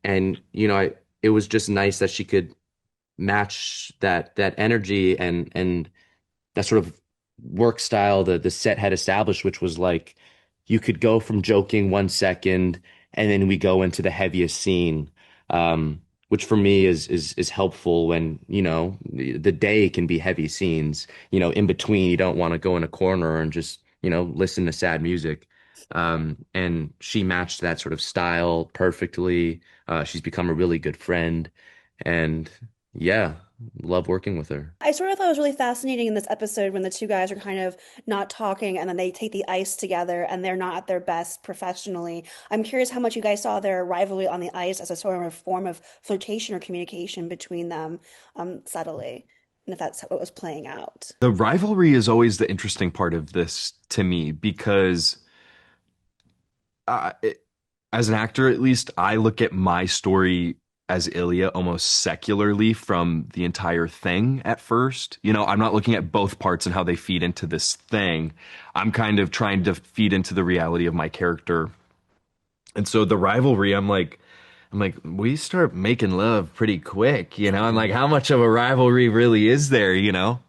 It was just nice that she could match that energy and that sort of work style the set had established, which was like you could go from joking 1 second and then we go into the heaviest scene, which for me is helpful when the day can be heavy scenes. In between, you don't want to go in a corner and just listen to sad music. And she matched that sort of style perfectly. She's become a really good friend, and yeah, love working with her. I sort of thought it was really fascinating in this episode when the two guys are kind of not talking and then they take the ice together and they're not at their best professionally. I'm curious how much you guys saw their rivalry on the ice as a sort of form of flirtation or communication between them, subtly, and if that's what was playing out. The rivalry is always the interesting part of this to me because as an actor, at least, I look at my story as Ilya almost secularly from the entire thing at first. I'm not looking at both parts and how they feed into this thing. I'm kind of trying to feed into the reality of my character. And so the rivalry, I'm like, we start making love pretty quick, I'm like, how much of a rivalry really is there,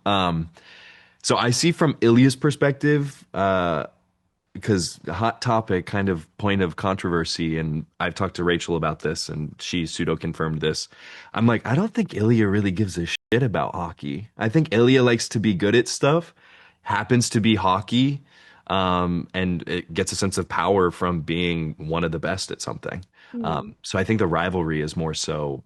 So I see from Ilya's perspective, because hot topic, kind of point of controversy, and I've talked to Rachel about this and she pseudo confirmed this. I'm like, I don't think Ilya really gives a shit about hockey. I think Ilya likes to be good at stuff, happens to be hockey, and it gets a sense of power from being one of the best at something. So I think the rivalry is more so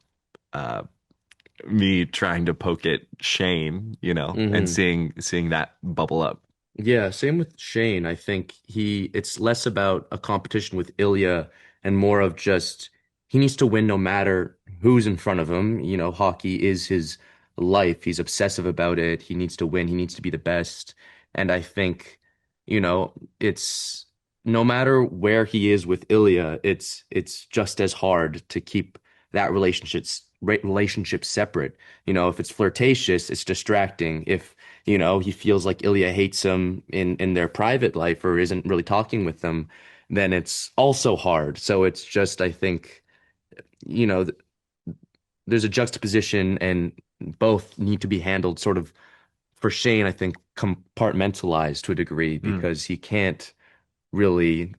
me trying to poke at Shane, and seeing that bubble up. Yeah, same with Shane. I think it's less about a competition with Ilya and more of just he needs to win no matter who's in front of him. Hockey is his life. He's obsessive about it. He needs to win. He needs to be the best. And I think, it's no matter where he is with Ilya, it's just as hard to keep that relationship separate. If it's flirtatious, it's distracting. If he feels like Ilya hates him in their private life or isn't really talking with them, then it's also hard. So it's just, I think, there's a juxtaposition and both need to be handled sort of, for Shane, I think, compartmentalized to a degree because he can't really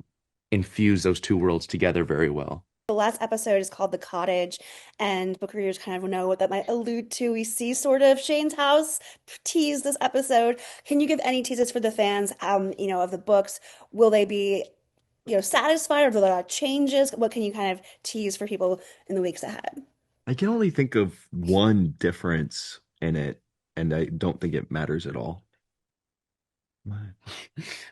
infuse those two worlds together very well. The last episode is called The Cottage, and book readers kind of know what that might allude to. We see sort of Shane's house teased this episode. Can you give any teases for the fans, of the books? Will they be, satisfied, or are there a lot of changes? What can you kind of tease for people in the weeks ahead? I can only think of one difference in it, and I don't think it matters at all.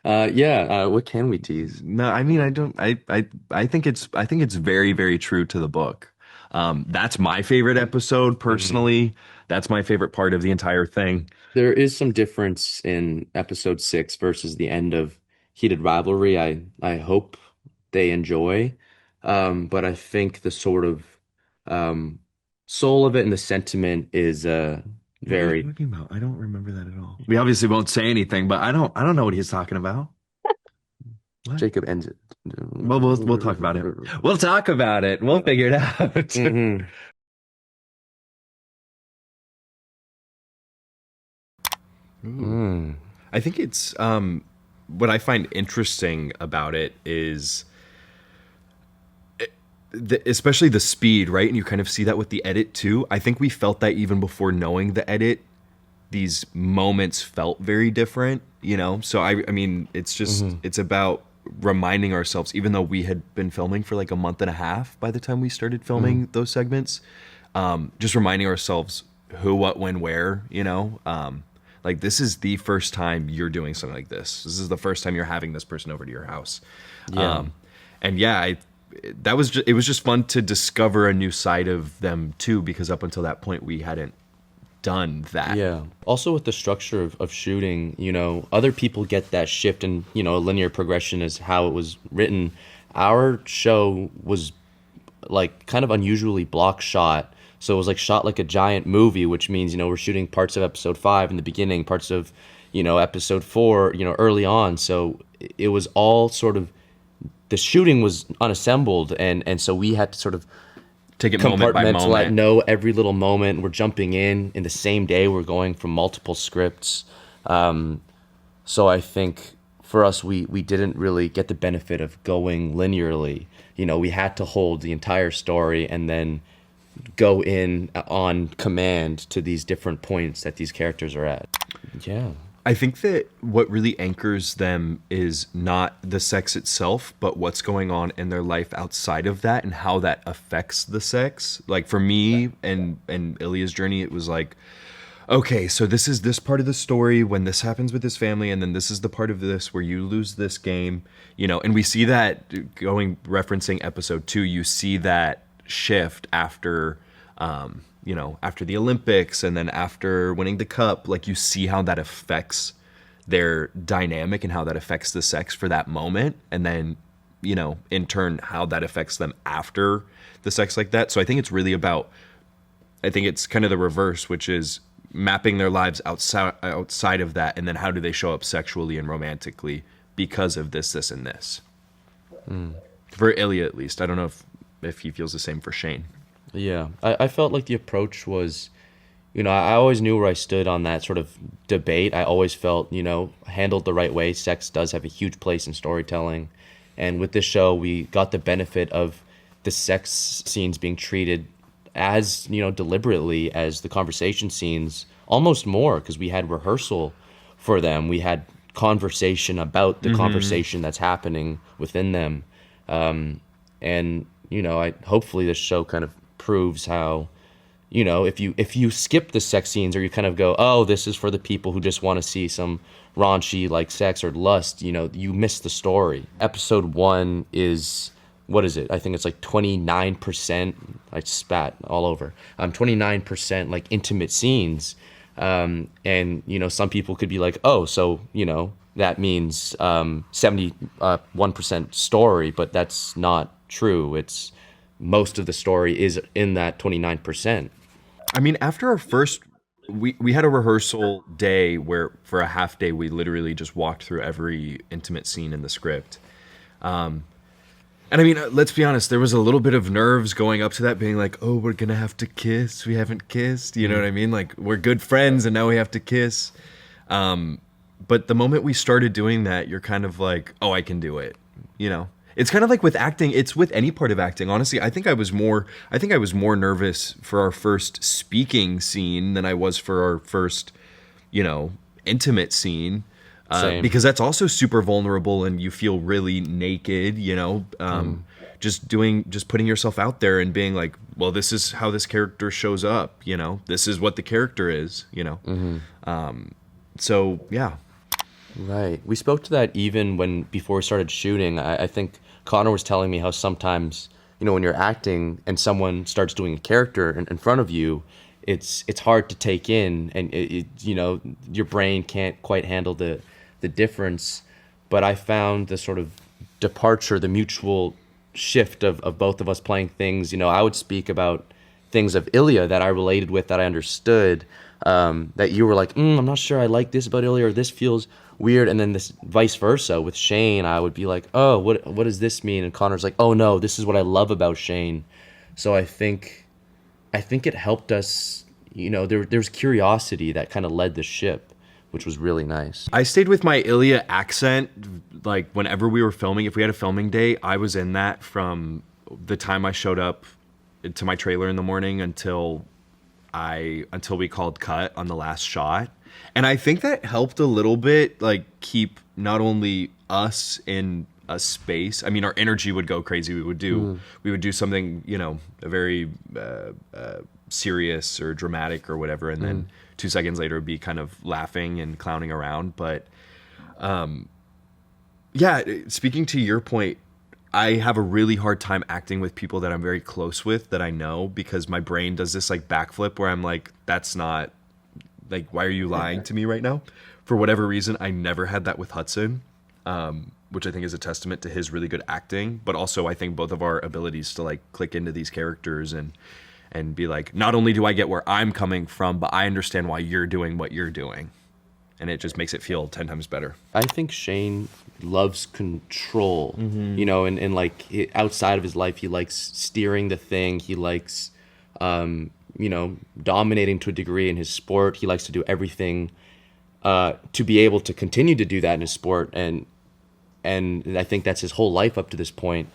What can we tease? No, I mean, I think it's very, very true to the book. That's my favorite episode personally. That's my favorite part of the entire thing. There is some difference in episode 6 versus the end of Heated Rivalry. I hope they enjoy. But I think the sort of soul of it and the sentiment is very. What are you talking about? I don't remember that at all. We obviously won't say anything, but I don't know what he's talking about. What? Jacob ends it. Well, we'll talk about it. We'll talk about it. We'll figure it out. I think it's what I find interesting about it is especially the speed, right? And you kind of see that with the edit too. I think we felt that even before knowing the edit. These moments felt very different, So I mean, it's just it's about reminding ourselves, even though we had been filming for like a month and a half by the time we started filming those segments, just reminding ourselves who, what, when, where, you know, like this is the first time you're doing something like this. This is the first time you're having this person over to your house. Yeah. And yeah, it was just fun to discover a new side of them too, because up until that point we hadn't done that. Yeah. Also with the structure of shooting, you know, other people get that shift and, you know, a linear progression is how it was written. Our show was like kind of unusually block shot. So it was like shot like a giant movie, which means, you know, we're shooting parts of episode 5 in the beginning, parts of, you know, episode 4, you know, early on. So it was all sort of, the shooting was unassembled. And so we had to sort of take it moment by moment. Know every little moment. We're jumping in the same day. We're going from multiple scripts. So I think for us, we didn't really get the benefit of going linearly. You know, we had to hold the entire story and then go in on command to these different points that these characters are at. Yeah. I think that what really anchors them is not the sex itself, but what's going on in their life outside of that and how that affects the sex. Like for me and Ilya's journey, it was like, okay, so this is this part of the story when this happens with his family, and then this is the part of this where you lose this game, you know, and we see that referencing episode 2, you see that shift after you know, after the Olympics and then after winning the cup. Like you see how that affects their dynamic and how that affects the sex for that moment, and then, you know, in turn how that affects them after the sex like that. So I think it's really about, I think it's kind of the reverse, which is mapping their lives outside of that, and then how do they show up sexually and romantically because of this and this. For Ilya, at least. I don't know if he feels the same for Shane. Yeah, I felt like the approach was, you know, I always knew where I stood on that sort of debate. I always felt, you know, handled the right way, sex does have a huge place in storytelling. And with this show, we got the benefit of the sex scenes being treated as, you know, deliberately as the conversation scenes, almost more, because we had rehearsal for them. We had conversation about the conversation that's happening within them. And, you know, hopefully this show kind of proves how, you know, if you skip the sex scenes, or you kind of go, oh, this is for the people who just want to see some raunchy like sex or lust, you know, you miss the story. Episode 1 is, what is it? I think it's like 29%. I spat all over. 29% like intimate scenes. And, you know, some people could be like, oh, so, you know, that means 71% story, but that's not true. It's most of the story is in that 29%. I mean, after our first, we had a rehearsal day where for a half day we literally just walked through every intimate scene in the script. And I mean, let's be honest, there was a little bit of nerves going up to that, being like, oh, we're gonna have to kiss. We haven't kissed. You know what I mean? Like, we're good friends and now we have to kiss. But the moment we started doing that, you're kind of like, oh, I can do it. You know? It's kind of like with acting. It's with any part of acting. Honestly, I think I was more nervous for our first speaking scene than I was for our first, you know, intimate scene. Because that's also super vulnerable and you feel really naked, you know, just putting yourself out there and being like, well, this is how this character shows up, you know, this is what the character is, you know? So yeah. Right. We spoke to that even before we started shooting. I think Connor was telling me how sometimes, you know, when you're acting and someone starts doing a character in front of you, it's hard to take in, and it you know, your brain can't quite handle the difference. But I found the sort of departure, the mutual shift of both of us playing things. You know, I would speak about things of Ilya that I related with, that I understood, that you were like, I'm not sure I like this about Ilya, or this feels weird. And then this vice versa with Shane, I would be like, oh, what does this mean? And Connor's like, oh no, this is what I love about Shane. So I think it helped us, you know, there's curiosity that kind of led the ship, which was really nice. I stayed with my Ilya accent, like whenever we were filming. If we had a filming day, I was in that from the time I showed up to my trailer in the morning until we called cut on the last shot. And I think that helped a little bit, like keep not only us in a space. I mean, our energy would go crazy. We would do something, you know, a very serious or dramatic or whatever, and then 2 seconds later it'd be kind of laughing and clowning around. But yeah, speaking to your point, I have a really hard time acting with people that I'm very close with, that I know, because my brain does this like backflip where I'm like, that's not, like, why are you lying to me right now? For whatever reason, I never had that with Hudson, which I think is a testament to his really good acting, but also I think both of our abilities to like click into these characters and be like, not only do I get where I'm coming from, but I understand why you're doing what you're doing. And it just makes it feel 10 times better. I think Shane loves control, you know, and like outside of his life, he likes steering the thing. He likes, you know, dominating to a degree in his sport. He likes to do everything to be able to continue to do that in his sport. And I think that's his whole life up to this point.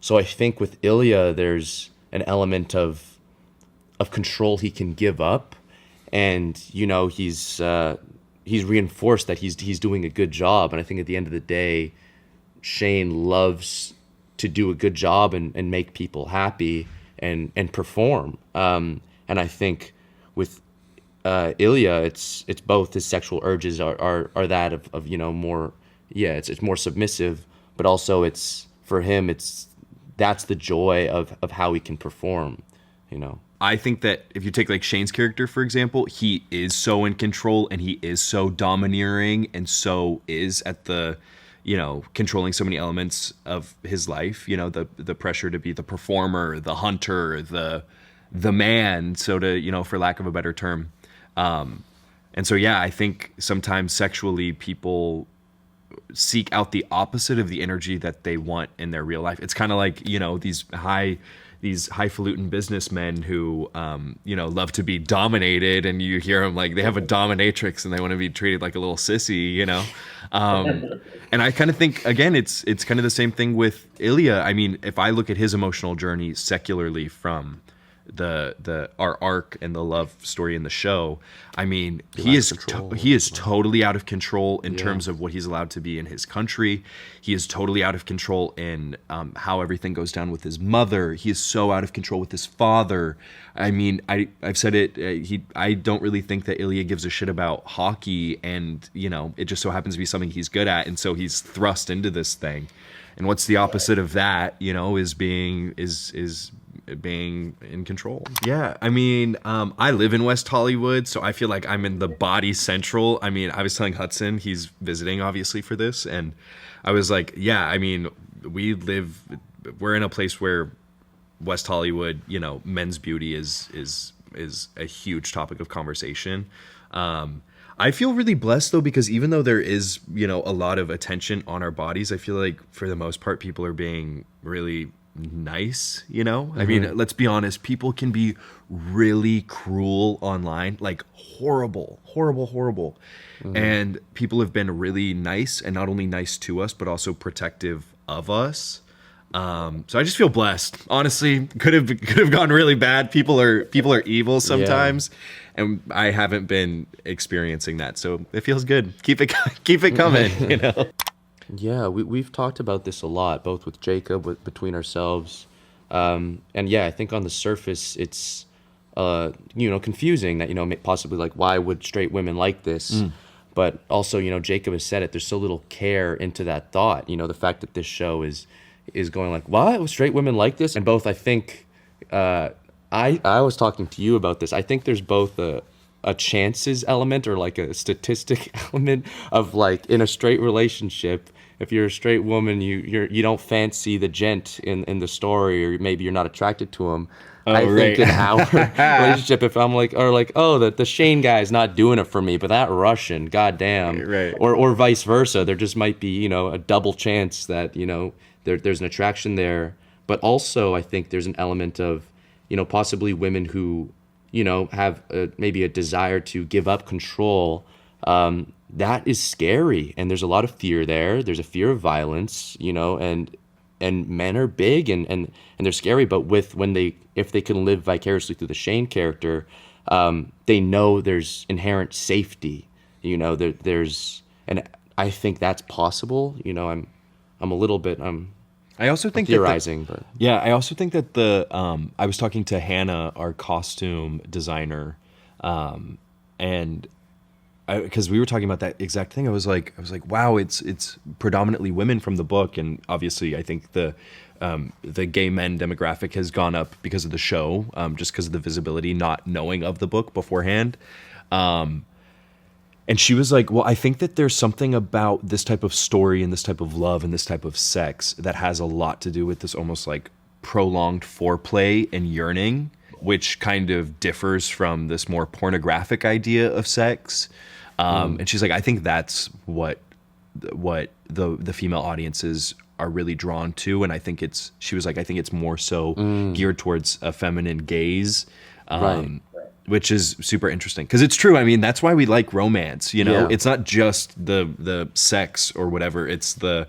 So I think with Ilya, there's an element of control he can give up. And, you know, he's reinforced that he's doing a good job. And I think at the end of the day, Shane loves to do a good job and make people happy and perform. And I think with Ilya, it's both his sexual urges are that of you know, more, it's more submissive, but also it's, for him, that's the joy of how he can perform, you know. I think that if you take like Shane's character, for example, he is so in control and he is so domineering and so is at the, you know, controlling so many elements of his life, you know, the pressure to be the performer, the hunter, the man, so to, you know, for lack of a better term. And so, yeah, I think sometimes sexually people seek out the opposite of the energy that they want in their real life. It's kind of like, you know, these highfalutin businessmen who, you know, love to be dominated, and you hear them like they have a dominatrix and they want to be treated like a little sissy, you know? And I kind of think, again, it's kind of the same thing with Ilya. I mean, if I look at his emotional journey secularly from our arc and the love story in the show, I mean, he is totally out of control in terms of what he's allowed to be in his country. He is totally out of control in how everything goes down with his mother. He is so out of control with his father. I mean, I've said it. I don't really think that Ilya gives a shit about hockey, and you know, it just so happens to be something he's good at, and so he's thrust into this thing. And what's the opposite of that? You know, is being in control. Yeah, I mean, I live in West Hollywood, so I feel like I'm in the body central. I mean, I was telling Hudson, he's visiting obviously for this, and I was like, yeah, I mean, we're in a place where West Hollywood, you know, men's beauty is a huge topic of conversation. I feel really blessed though, because even though there is, you know, a lot of attention on our bodies, I feel like for the most part people are being really nice, you know? I mean, let's be honest, people can be really cruel online, like horrible. And people have been really nice, and not only nice to us, but also protective of us. So I just feel blessed. Honestly, could have gone really bad. People are evil sometimes, and I haven't been experiencing that. So it feels good. Keep it coming, you know? Yeah, we've talked about this a lot, both with Jacob, between ourselves. And yeah, I think on the surface, it's, you know, confusing that, you know, possibly like, why would straight women like this? But also, you know, Jacob has said it, there's so little care into that thought. You know, the fact that this show is going like, what? Straight women like this? And both, I think, I was talking to you about this. I think there's both a chances element or like a statistic element of like in a straight relationship, if you're a straight woman, you don't fancy the gent in the story, or maybe you're not attracted to him. Think in our relationship, if I'm like, or like, oh, the Shane guy's not doing it for me, but that Russian, goddamn, right. Or vice versa, there just might be, you know, a double chance that, you know, there's an attraction there. But also, I think there's an element of, you know, possibly women who, you know, have maybe a desire to give up control. That is scary, and there's a lot of fear there. There's a fear of violence, you know, and men are big and they're scary. But if they can live vicariously through the Shane character, they know there's inherent safety. You know, and I think that's possible. You know, I'm I'm a little bit I also think theorizing, but yeah, I also think that I was talking to Hannah, our costume designer, and because we were talking about that exact thing, I was like, wow, it's predominantly women from the book, and obviously I think the gay men demographic has gone up because of the show, just because of the visibility, not knowing of the book beforehand. And she was like, well, I think that there's something about this type of story and this type of love and this type of sex that has a lot to do with this almost like prolonged foreplay and yearning, which kind of differs from this more pornographic idea of sex. And she's like, I think that's what the female audiences are really drawn to. And I think she was like, I think it's more so geared towards a feminine gaze. Right. Which is super interesting because it's true. I mean, that's why we like romance. You know, it's not just the sex or whatever. It's the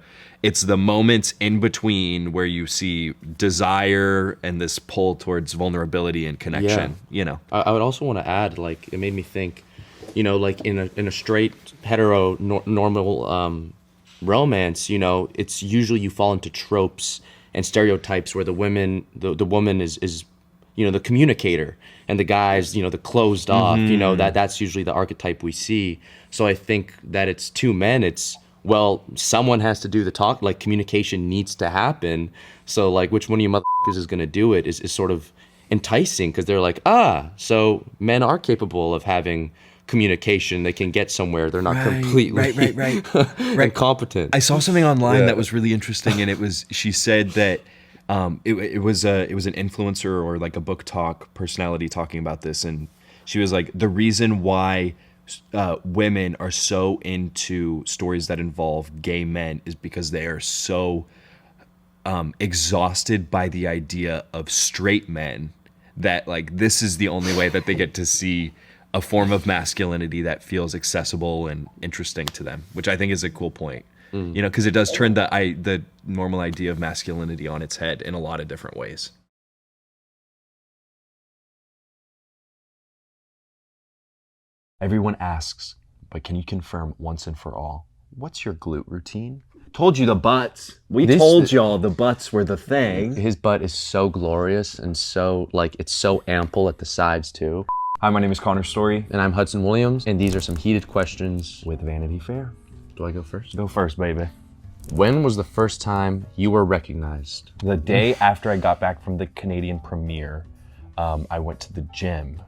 moments in between where you see desire and this pull towards vulnerability and connection. Yeah. You know, I would also want to add, like, it made me think, you know, like in a straight hetero normal romance, you know, it's usually you fall into tropes and stereotypes where the woman is you know, the communicator, and the guys, you know, the closed off, you know, that's usually the archetype we see. So I think that it's two men, it's, well, someone has to do the talk, like communication needs to happen. So like, which one of you motherfuckers is gonna do it is sort of enticing, because they're like, so men are capable of having communication, they can get somewhere, they're not completely incompetent. I saw something online that was really interesting, and she said that it was an influencer or like a book talk personality talking about this, and she was like, the reason why women are so into stories that involve gay men is because they are so exhausted by the idea of straight men that like this is the only way that they get to see a form of masculinity that feels accessible and interesting to them, which I think is a cool point. You know, because it does turn the normal idea of masculinity on its head in a lot of different ways. Everyone asks, but can you confirm once and for all, what's your glute routine? Told you the butts. We told y'all the butts were the thing. His butt is so glorious and so, like, it's so ample at the sides too. Hi, my name is Connor Storrie. And I'm Hudson Williams, and these are some heated questions with Vanity Fair. Do I go first? Go first, baby. When was the first time you were recognized? The day after I got back from the Canadian premiere, I went to the gym,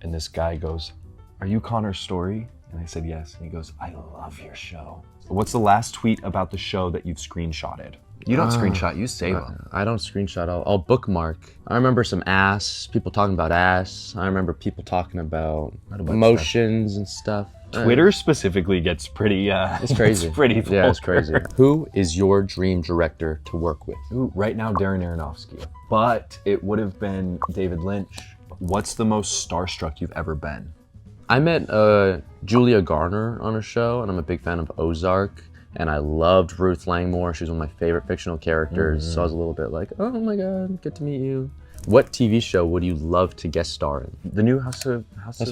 and this guy goes, "Are you Connor Storrie?" And I said, "Yes." And he goes, "I love your show." What's the last tweet about the show that you've screenshotted? You don't screenshot, you save them. I don't screenshot, I'll bookmark. I remember some ass, people talking about ass. I remember people talking about emotions and stuff. Twitter specifically gets pretty, it's crazy. It's pretty vulgar. Yeah, it's crazy. Who is your dream director to work with? Ooh, right now, Darren Aronofsky. But it would have been David Lynch. What's the most starstruck you've ever been? I met Julia Garner on a show, and I'm a big fan of Ozark. And I loved Ruth Langmore. She's one of my favorite fictional characters. So I was a little bit like, oh my God, good to meet you. What TV show would you love to guest star in? The new House of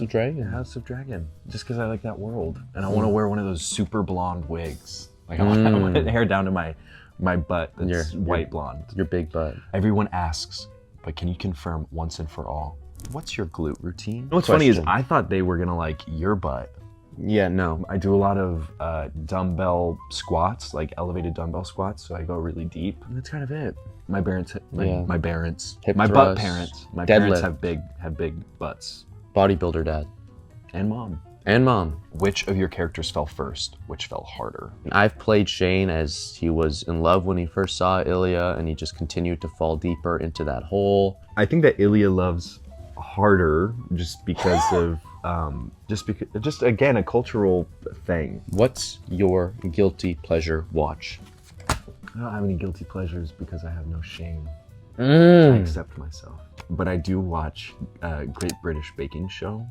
Dragon. House of Dragon. Just because I like that world. And I want to wear one of those super blonde wigs. Like I want it hair down to my butt that's white blonde. Your big butt. Everyone asks, but can you confirm once and for all, what's your glute routine? What's funny is I thought they were gonna like your butt. Yeah, no. I do a lot of dumbbell squats, like elevated dumbbell squats, so I go really deep. And that's kind of it. My parents, my butt parents, my deadlift. parents have big butts. Bodybuilder dad. And mom. And mom. Which of your characters fell first? Which fell harder? I've played Shane as he was in love when he first saw Ilya, and he just continued to fall deeper into that hole. I think that Ilya loves harder just because of just again a cultural thing. What's your guilty pleasure watch? I don't have any guilty pleasures because I have no shame. I accept myself. But I do watch Great British Baking Show.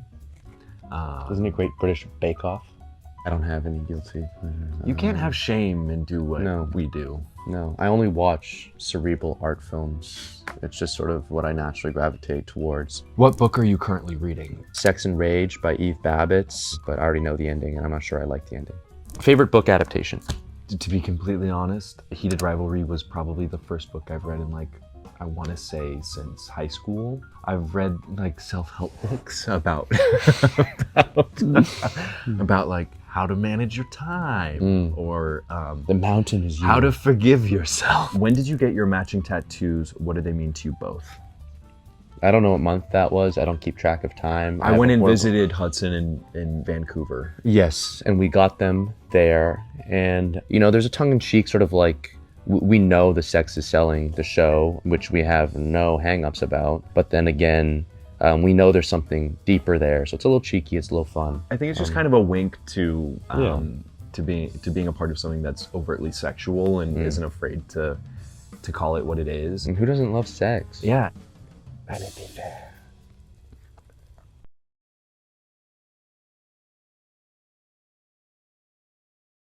Isn't it Great British Bake Off? I don't have any guilty pleasures. You can't have shame and do what we do. No, I only watch cerebral art films. It's just sort of what I naturally gravitate towards. What book are you currently reading? Sex and Rage by Eve Babbitt, but I already know the ending and I'm not sure I like the ending. Favorite book adaptation? To be completely honest, Heated Rivalry was probably the first book I've read in like, I want to say since high school. I've read like self-help books about about like how to manage your time or The mountain is you. how to forgive yourself. When did you get your matching tattoos? What do they mean to you both? I don't know what month that was. I don't keep track of time. I went and visited Hudson in Vancouver. Yes, and we got them there. And, you know, there's a tongue-in-cheek sort of like, we know the sex is selling the show, which we have no hang-ups about. But then again, we know there's something deeper there. So it's a little cheeky, it's a little fun. I think it's just kind of a wink to being a part of something that's overtly sexual and isn't afraid to call it what it is. And who doesn't love sex? Yeah. Vanity Fair.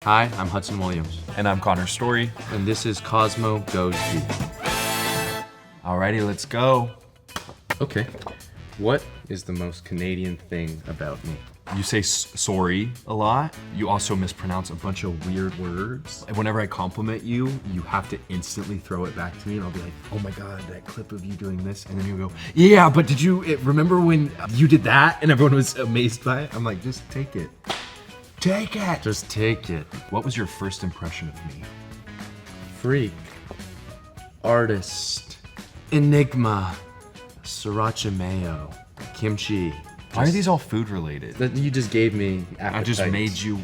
Hi, I'm Hudson Williams. And I'm Connor Storrie. And this is Cosmo Goes Deep. Alrighty, let's go. Okay. What is the most Canadian thing about me? You say sorry a lot. You also mispronounce a bunch of weird words. And whenever I compliment you, you have to instantly throw it back to me, and I'll be like, oh my God, that clip of you doing this. And then you go, yeah, but did you remember when you did that? And everyone was amazed by it. I'm like, just take it. Take it. Just take it. What was your first impression of me? Freak. Artist. Enigma. Sriracha mayo. Kimchi. Why are these all food related? That you just gave me appetite. I made you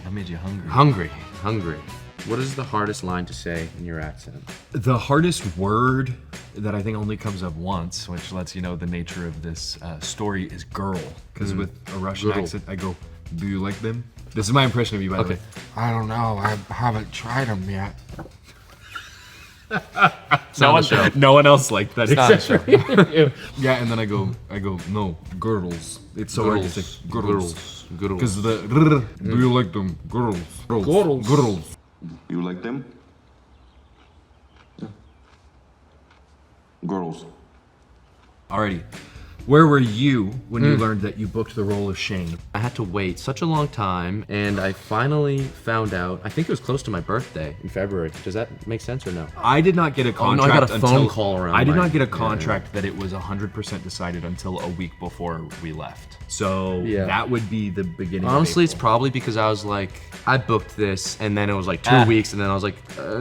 hungry. Hungry. What is the hardest line to say in your accent? The hardest word that I think only comes up once, which lets you know the nature of this story, is girl. Because with a Russian accent, I go, do you like them? This is my impression of you, by the way. I don't know. I haven't tried them yet. No one else liked that. It's not a show. Yeah, and then I go, no, girls. It's so hard to say girls. Because the do you like them? Girls. Girls. You like them? Yeah. Girls. Alrighty. Where were you when you learned that you booked the role of Shane? I had to wait such a long time, and I finally found out, I think it was close to my birthday in February. Does that make sense or no? I did not get a contract I got a phone call around. I did not get a contract that it was 100% decided until a week before we left. So that would be the beginning. Honestly, of it's probably because I was like, I booked this, and then it was like 2 weeks, and then I was like,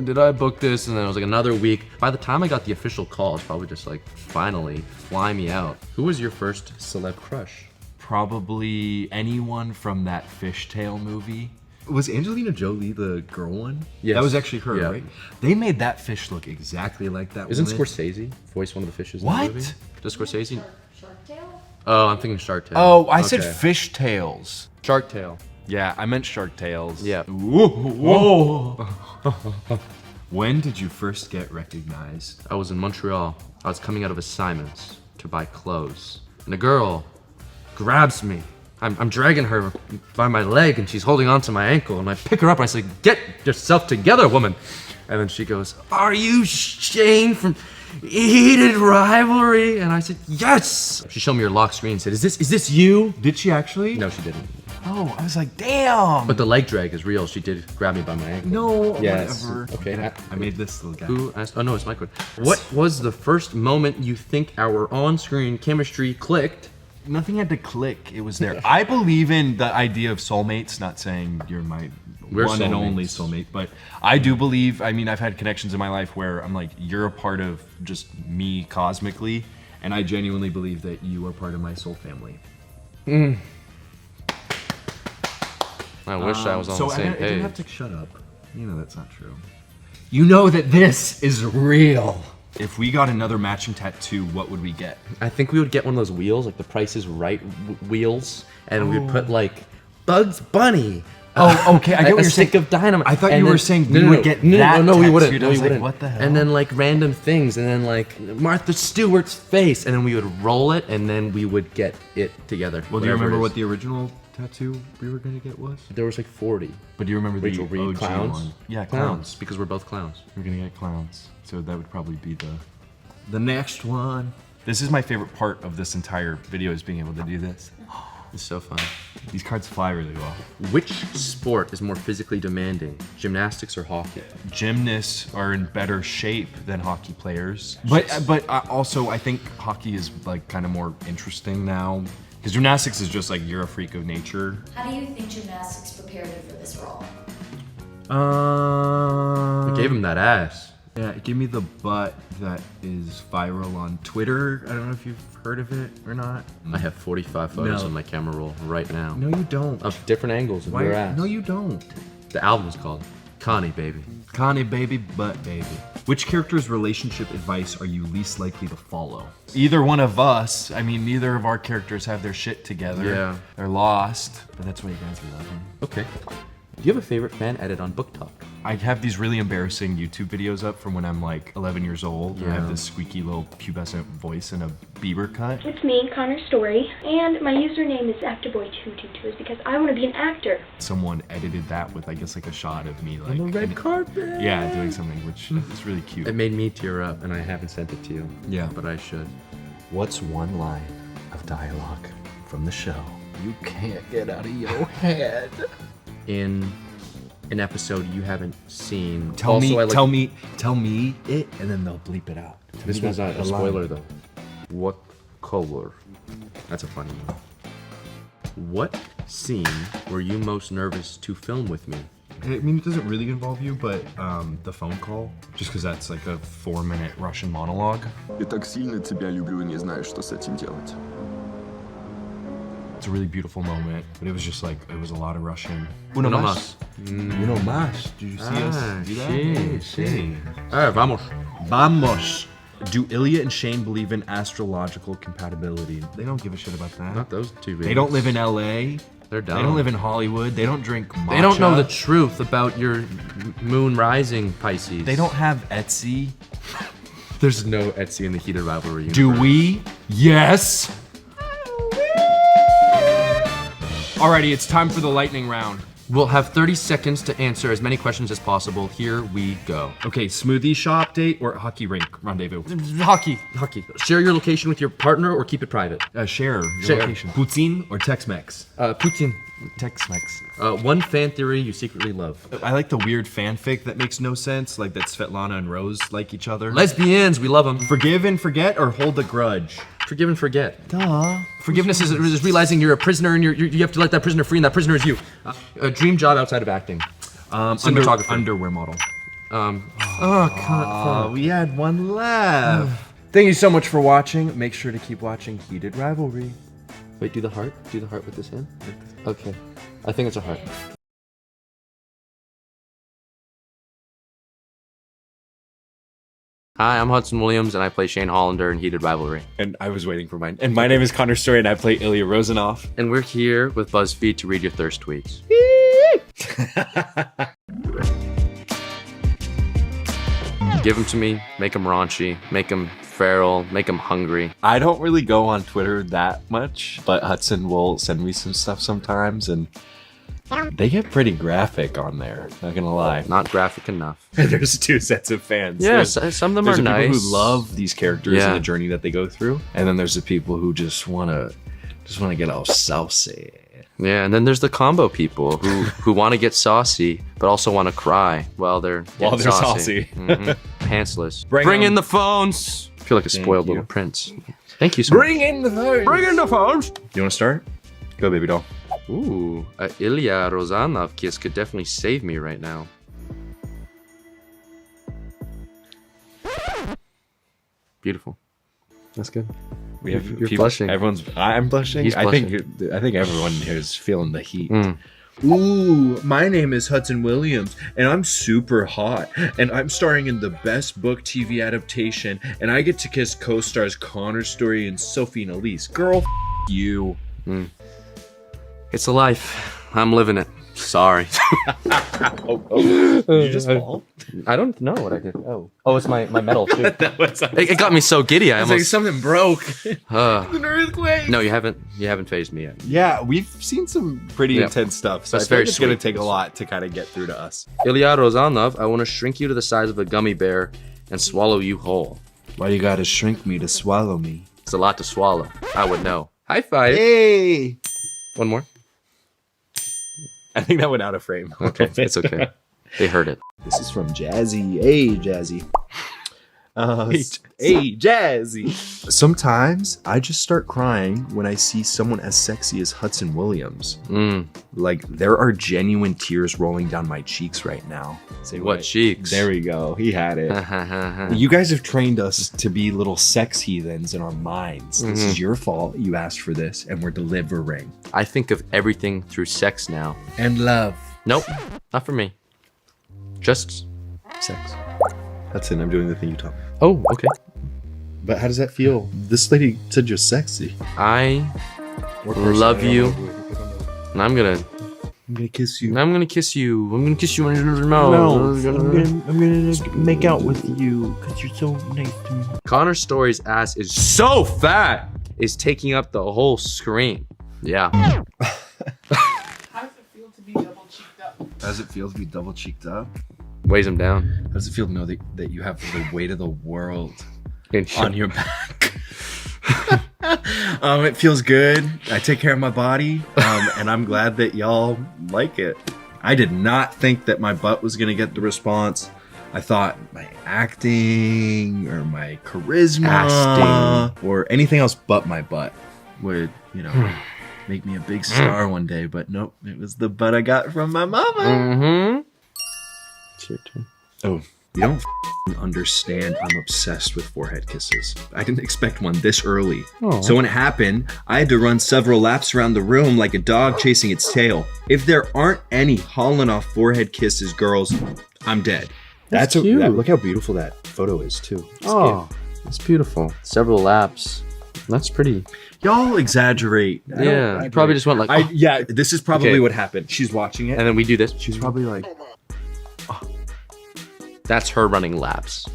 did I book this? And then it was like another week. By the time I got the official call, it's probably just like, finally, fly me out. Who was your first celeb crush? Probably anyone from that Fishtail movie. Was Angelina Jolie the girl one? Yes. That was actually her, right? They made that fish look exactly like that Isn't woman. Scorsese voice one of the fishes in What? the movie? Does Scorsese? Shark Tale? Oh, I'm thinking Shark Tale. Oh, I said Fishtails. Shark Tale. Yeah, I meant Shark Tales. Yeah. Whoa. When did you first get recognized? I was in Montreal. I was coming out of assignments to buy clothes. And a girl grabs me. I'm dragging her by my leg, and she's holding on to my ankle, and I pick her up and I say, get yourself together, woman. And then she goes, are you Shane from Heated Rivalry? And I said, yes. She showed me her lock screen and said, is this you? Did she actually? No, she didn't. Oh, I was like, damn. But the leg drag is real. She did grab me by my ankle. No, Yes. whatever. Okay. I made this little guy. Who asked? Oh no, it's my question. What was the first moment you think our on-screen chemistry clicked? Nothing had to click. It was there. I believe in the idea of soulmates, not saying you're my We're one and soulmates. only soulmate, but I do believe, I mean, I've had connections in my life where I'm like, you're a part of just me cosmically, and I genuinely believe that you are part of my soul family. I wish I was on the same I didn't page. have to shut up. You know that's not true. You know that this is real. If we got another matching tattoo, what would we get? I think we would get one of those wheels, like the Price is Right wheels, and we would put like Bugs Bunny. Oh, okay. I get what a you're stick saying. of dynamite. I thought And you then- were saying we would get that No, we wouldn't. tattooed. No, I we was like, wouldn't. what the hell? And then like random things, and then like Martha Stewart's face, and then we would roll it, and then we would get it together. Well, do you whatever it remember is. what the original tattoo we were gonna get was? There was like 40. But do you remember Rachel the Reed OG clowns? one? Yeah, Clowns, because we're both clowns. We're gonna get clowns. So that would probably be the next one. This is my favorite part of this entire video, is being able to do this. It's so fun. These cards fly really well. Which sport is more physically demanding, gymnastics or hockey? Gymnasts are in better shape than hockey players, but also I think hockey is like kind of more interesting now because gymnastics is just like you're a freak of nature. How do you think gymnastics prepared you for this role? I gave him that ass. Yeah, give me the butt that is viral on Twitter. I don't know if you've heard of it or not. I have 45 photos on my camera roll right now. No, you don't. Of different angles of your ass. No, you don't. The album's called Connie Baby. Connie Baby, Butt Baby. Which character's relationship advice are you least likely to follow? Either one of us. I mean, neither of our characters have their shit together. Yeah. They're lost, but that's why you guys love them. Okay. Do you have a favorite fan edit on Book Talk? I have these really embarrassing YouTube videos up from when I'm like 11 years old. Yeah. I have this squeaky little pubescent voice and a Bieber cut. It's me, Connor Storrie, and my username is Actorboy222 because I want to be an actor. Someone edited that with, I guess, like a shot of me, like On the red carpet. Yeah, doing something, which is really cute. It made me tear up, and I haven't sent it to you. Yeah, but I should. What's one line of dialogue from the show you can't get out of your head? In an episode you haven't seen. Tell me it, and then they'll bleep it out. This one's not a spoiler though. What color? That's a funny one. What scene were you most nervous to film with me? I mean, it doesn't really involve you, but the phone call, just because that's like a 4-minute Russian monologue. Я так сильно тебя люблю и не знаю, что с этим делать. It's a really beautiful moment, but it was just like, it was a lot of Russian. Uno más. Uno más. Did you see us do that? Sí. Vamos. Vamos. Do Ilya and Shane believe in astrological compatibility? They don't give a shit about that. Not those two babies. They don't live in LA. They're dumb. They don't live in Hollywood. They don't drink matcha. They don't know the truth about your moon rising Pisces. They don't have Etsy. There's no Etsy in the Heated Rivalry universe. Do we? Yes. Alrighty, it's time for the lightning round. We'll have 30 seconds to answer as many questions as possible. Here we go. Okay, smoothie shop date or hockey rink rendezvous? Hockey. Share your location with your partner or keep it private. Share your location. Poutine or Tex-Mex? Poutine. Tex-Mex. One fan theory you secretly love. I like the weird fanfic that makes no sense, like that Svetlana and Rose like each other. Lesbians, we love them. Forgive and forget or hold a grudge? Forgive and forget. Duh. Forgiveness is realizing you're a prisoner and you have to let that prisoner free, and that prisoner is you. A dream job outside of acting. Cinematographer. Underwear model. We had one left. Thank you so much for watching. Make sure to keep watching Heated Rivalry. Wait, do the heart. Do the heart with this hand. Okay. I think it's a heart. Hi, I'm Hudson Williams, and I play Shane Hollander in Heated Rivalry. And I was waiting for mine. And my name is Connor Storrie, and I play Ilya Rozanoff. And we're here with Buzzfeed to read your thirst tweets. Give them to me, make them raunchy, make them feral, make them hungry. I don't really go on Twitter that much, but Hudson will send me some stuff sometimes, and they get pretty graphic on there, not gonna lie. Not graphic enough. There's two sets of fans. Yeah, some of them are nice. There's the people who love these characters and the journey that they go through, and then there's the people who just wanna get all saucy. Yeah, and then there's the combo people who want to get saucy, but also want to cry while they're saucy. Pantsless. Bring in the phones. I feel like a spoiled little prince. Thank you so Bring in the phones. Bring in the phones. You want to start? Go, baby doll. Ooh, Ilya Rozanov kiss could definitely save me right now. Beautiful. That's good. We have You're blushing. I'm blushing. He's blushing. I think everyone here is feeling the heat. Ooh, my name is Hudson Williams, and I'm super hot, and I'm starring in the best book TV adaptation, and I get to kiss co-stars Connor Storrie and Sophie and Elise. Girl, you. It's a life. I'm living it. Sorry. Did you just fall? I don't know what I did. Oh, it's my medal too. It got me so giddy. I almost like something broke. An earthquake. No, you haven't phased me yet. Yeah, we've seen some pretty intense stuff, so That's I feel very like it's gonna sweet. take a lot to kind of get through to us. Ilya Rozanov, I want to shrink you to the size of a gummy bear and swallow you whole. Why you gotta shrink me to swallow me? It's a lot to swallow. I would know. High five. Hey! One more. I think that went out of frame. Okay, it's okay. They heard it. This is from Jazzy. Hey, Jazzy. Hey, Jazzy. Sometimes I just start crying when I see someone as sexy as Hudson Williams. Like, there are genuine tears rolling down my cheeks right now. Say what cheeks? There we go. He had it. You guys have trained us to be little sex heathens in our minds. This is your fault. You asked for this, and we're delivering. I think of everything through sex now. And love. Nope, not for me. Just sex. Hudson, I'm doing the thing you taught me. Oh, okay. But how does that feel? This lady said you're sexy. I love you. And I'm gonna kiss you. I'm gonna kiss you. I'm gonna kiss you in your mouth. I'm gonna make out with you because you're so nice to me. Connor Storrie's ass is so fat. Is taking up the whole screen. Yeah. How does it feel to be double cheeked up? How does it feel to be double cheeked up? Weighs him down. How does it feel to know that you have the weight of the world on your back? It feels good. I take care of my body, and I'm glad that y'all like it. I did not think that my butt was gonna get the response. I thought my acting or my charisma or anything else but my butt would, make me a big star one day. But nope, it was the butt I got from my mama. It's your turn. Oh, you don't understand. I'm obsessed with forehead kisses. I didn't expect one this early. Aww. So when it happened, I had to run several laps around the room like a dog chasing its tail. If there aren't any hauling off forehead kisses, girls, I'm dead. That's cute. Look how beautiful that photo is too. It's beautiful. Several laps. That's pretty. Y'all exaggerate. Yeah, you probably just went like. This is probably what happened. She's watching it, and then we do this. She's probably like. That's her running laps.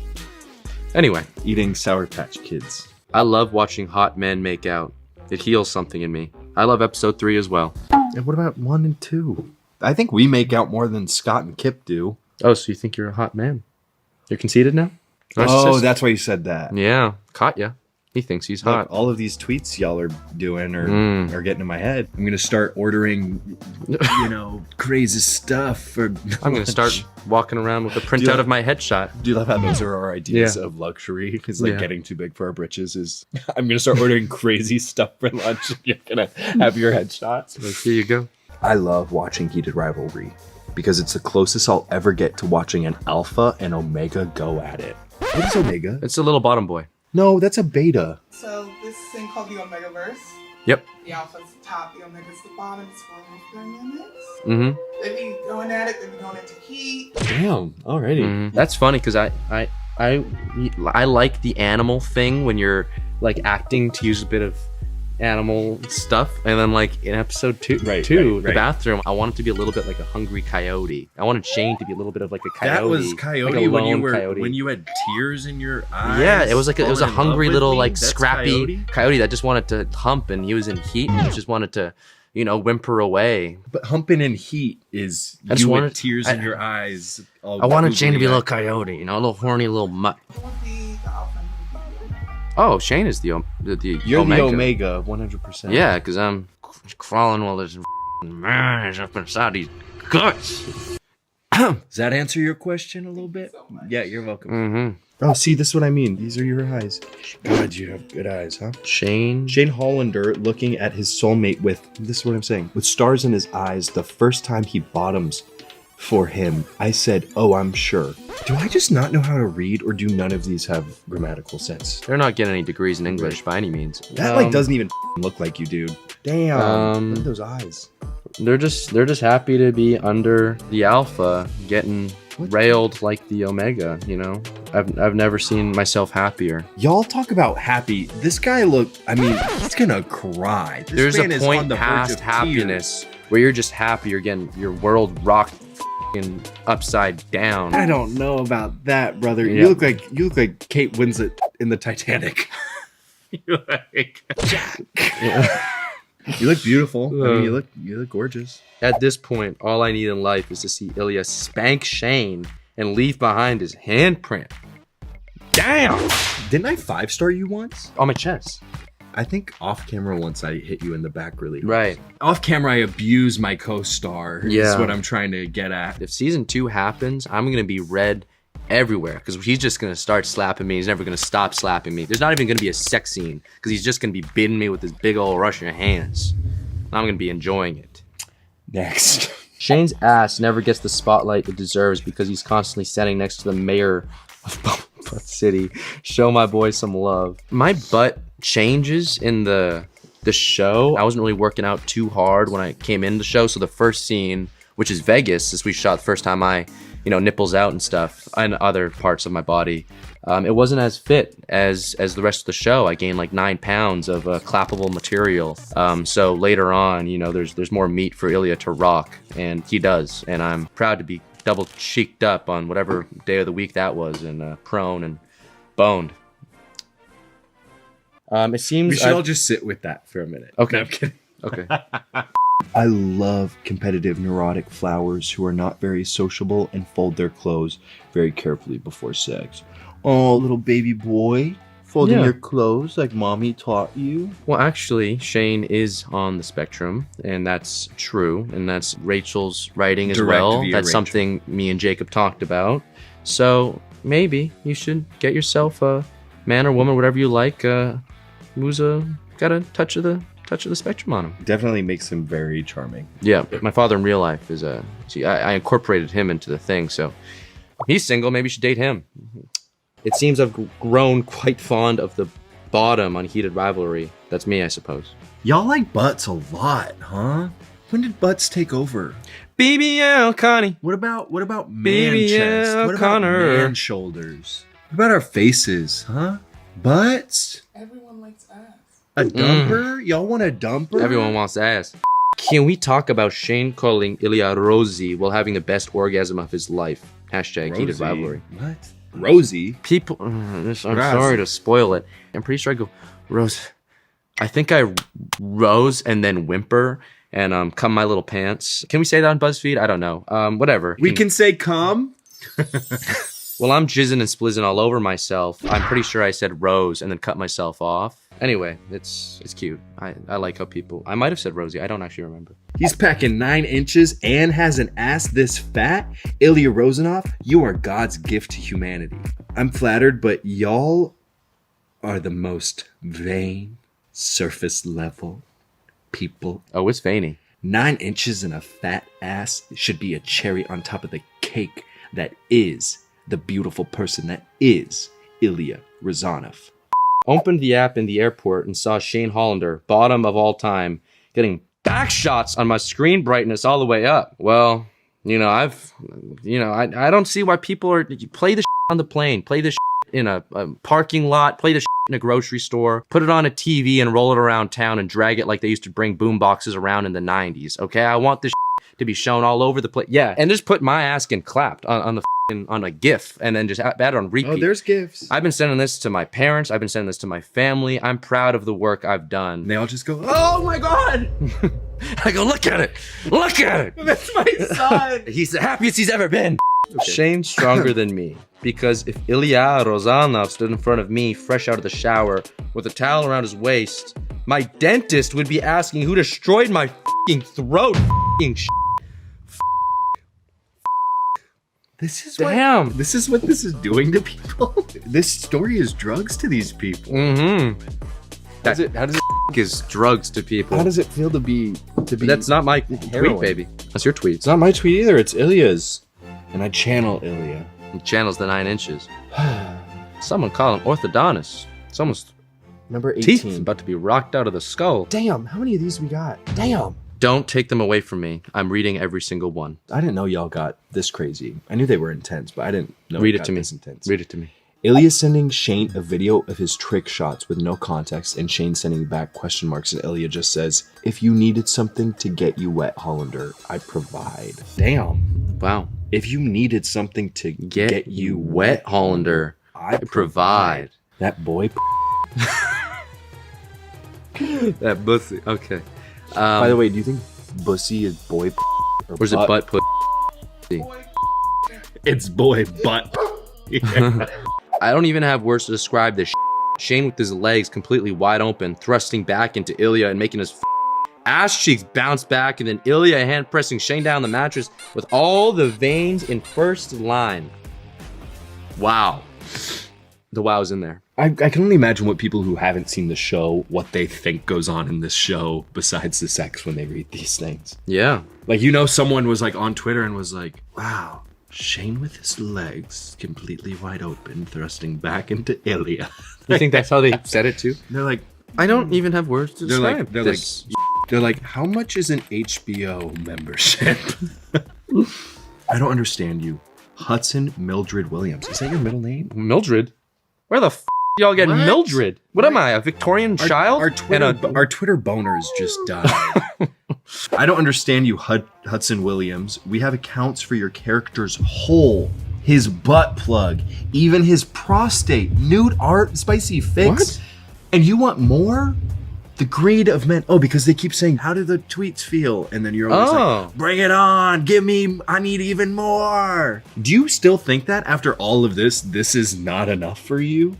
Anyway, eating Sour Patch Kids. I love watching hot men make out. It heals something in me. I love episode 3 as well. And what about 1 and 2? I think we make out more than Scott and Kip do. Oh, so you think you're a hot man? You're conceited now? Oh, that's why you said that. Yeah, caught ya. He thinks he's hot. Look, all of these tweets y'all are doing are getting in my head. I'm gonna start ordering, crazy stuff. I'm gonna start walking around with a printout of my headshot. Do you love how those are our ideas of luxury? It's like getting too big for our britches. Is I'm gonna start ordering crazy stuff for lunch. You're gonna have your headshots. Like, here you go. I love watching Heated Rivalry because it's the closest I'll ever get to watching an alpha and omega go at it. What is omega? It's a little bottom boy. No, that's a beta. So this thing called the Omegaverse. Yep. The alpha's the top, the omega's the bottom. It's for dynamics. Mm-hmm. They be going at it. They be going into heat. Damn. Alrighty. Mm-hmm. That's funny because I like the animal thing when you're like acting to use a bit of animal stuff, and then like in episode 2, the bathroom, I wanted to be a little bit like a hungry coyote. I wanted Shane to be a little bit of like a coyote. That was coyote, like a when coyote. you had tears in your eyes. Yeah, it was like it was a hungry little like That's scrappy coyote that just wanted to hump, and he was in heat and he just wanted to whimper away. But humping in heat is with tears in your eyes. I wanted Shane to be a little coyote, a little horny little mutt. Oh, Shane is the You're Omega. the Omega, 100%. Yeah, because I'm crawling while there's man is up inside these guts. Does that answer your question a little bit? Yeah, you're welcome. Mm-hmm. Oh, see, this is what I mean. These are your eyes. God, you have good eyes, huh? Shane Hollander looking at his soulmate with, this is what I'm saying, with stars in his eyes the first time he bottoms for him. I said, oh, I'm sure. Do I just not know how to read, or do none of these have grammatical sense? They're not getting any degrees in English by any means. That doesn't even look like you, dude. Damn. Look at those eyes. They're just happy to be under the alpha, getting railed like the omega. I've never seen myself happier. Y'all talk about happy. This guy he's gonna cry. There's a point past happiness where you're just happy. You're getting your world rocked upside down. I don't know about that, brother. Yeah. You look like Kate Winslet in the Titanic. You're like Jack. Yeah. You look beautiful. You look gorgeous. At this point, all I need in life is to see Ilya spank Shane and leave behind his handprint. Damn! Didn't I 5-star you once? On my chest. I think off camera once I hit you in the back really hard. Right. Off camera I abuse my co-star is what I'm trying to get at. If season 2 happens, I'm gonna be red everywhere because he's just gonna start slapping me. He's never gonna stop slapping me. There's not even gonna be a sex scene because he's just gonna be biting me with his big old Russian hands. I'm gonna be enjoying it. Next. Shane's ass never gets the spotlight it deserves because he's constantly standing next to the mayor of Butt City. Show my boy some love. My butt changes in the show. I wasn't really working out too hard when I came in the show, so the first scene, which is Vegas, as we shot the first time I, nipples out and stuff, and other parts of my body, it wasn't as fit as the rest of the show. I gained like 9 pounds of clappable material. So later on, there's more meat for Ilya to rock, and he does. And I'm proud to be double cheeked up on whatever day of the week that was, and prone and boned. It seems we should all just sit with that for a minute. Okay. No, I'm kidding. Okay. I love competitive neurotic flowers who are not very sociable and fold their clothes very carefully before sex. Oh, little baby boy, folding your clothes like mommy taught you. Well, actually, Shane is on the spectrum, and that's true, and that's Rachel's writing as well. That's Rachel. something me and Jacob talked about. So maybe you should get yourself a man or woman, whatever you like, who's got a touch of the spectrum on him. Definitely makes him very charming. Yeah, my father in real life is I incorporated him into the thing, so he's single. Maybe you should date him. It seems I've grown quite fond of the bottom on Heated Rivalry. That's me, I suppose. Y'all like butts a lot, huh? When did butts take over? BBL Connie. What about man BBL chest? What about Connor. man shoulders? What about our faces, huh? Butts? Everyone likes ass. A dumper? Y'all want a dumper? Everyone wants ass. Can we talk about Shane calling Ilya Rosie while having the best orgasm of his life? Hashtag Heated Rivalry. What? Rosie? People, I'm sorry to spoil it. I'm pretty sure I go, Rose. I think I rose and then whimper and come my little pants. Can we say that on BuzzFeed? I don't know. Whatever. We can say come? Well, I'm jizzing and splizzing all over myself. I'm pretty sure I said rose and then cut myself off. Anyway, it's cute. I like how people... I might have said Rosie. I don't actually remember. He's packing 9 inches and has an ass this fat? Ilya Rozanov, you are God's gift to humanity. I'm flattered, but y'all are the most vain, surface level people. Oh, it's veiny. 9 inches and a fat ass should be a cherry on top of the cake that is the beautiful person that is Ilya Rozanov. Opened the app in the airport and saw Shane Hollander, bottom of all time, getting back shots on my screen brightness all the way up. Well, I don't see why people are... Play the on the plane, play the in a parking lot, play the in a grocery store, put it on a TV and roll it around town and drag it like they used to bring boom boxes around in the 90s, okay? I want this to be shown all over the place. Yeah, and just put my ass getting clapped on the on a GIF and then just add it on repeat. Oh, there's GIFs. I've been sending this to my parents. I've been sending this to my family. I'm proud of the work I've done. And they all just go, oh my God. I go, look at it. Look at it. That's my son. He's the happiest he's ever been. Okay. Shane's stronger than me because if Ilya Rozanov stood in front of me fresh out of the shower with a towel around his waist, my dentist would be asking who destroyed my f***ing throat. F***ing This is Damn. This is what this is doing to people. This story is drugs to these people. Mm-hmm. How does it is drugs to people? How does it feel to be? That's not my tweet, baby. That's your tweet. It's not my tweet either. It's Ilya's, and I channel Ilya. He channels the 9 inches. Someone call him orthodontist. Someone's Number 18. teeth about to be rocked out of the skull. Damn, how many of these we got? Damn. Don't take them away from me. I'm reading every single one. I didn't know y'all got this crazy. I knew they were intense, but I didn't know Read it it got to me. this intense. Read it to me. Ilya sending Shane a video of his trick shots with no context, and Shane sending back question marks, and Ilya just says, if you needed something to get you wet, Hollander, I provide. Damn. Wow. If you needed something to Get you wet, Hollander, I provide. That boy. That bussy. Okay. By the way, do you think bussy is boy or is it butt put? It's boy butt. I don't even have words to describe this Shane with his legs completely wide open, thrusting back into Ilya and making his ass cheeks bounce back, and then Ilya hand pressing Shane down the mattress with all the veins in first line. Wow. The wow's in there. I can only imagine what people who haven't seen the show, what they think goes on in this show besides the sex when they read these things. Yeah. Like, you know, someone was like on Twitter and was like, wow, Shane with his legs completely wide open, thrusting back into Ilya. You think that's how they said it too? They're like, I don't even have words to describe this. They're like, how much is an HBO membership? I don't understand you. Hudson Mildred Williams. Is that your middle name? Mildred? Where the y'all get Mildred? What am I, a Victorian child? Our Twitter boners just died. I don't understand you, Hudson Williams. We have accounts for your character's hole, his butt plug, even his prostate, nude art, spicy fix. What? And you want more? The greed of men. Oh, because they keep saying, how do the tweets feel? And then you're always like, bring it on. Give me, I need even more. Do you still think that after all of this is not enough for you?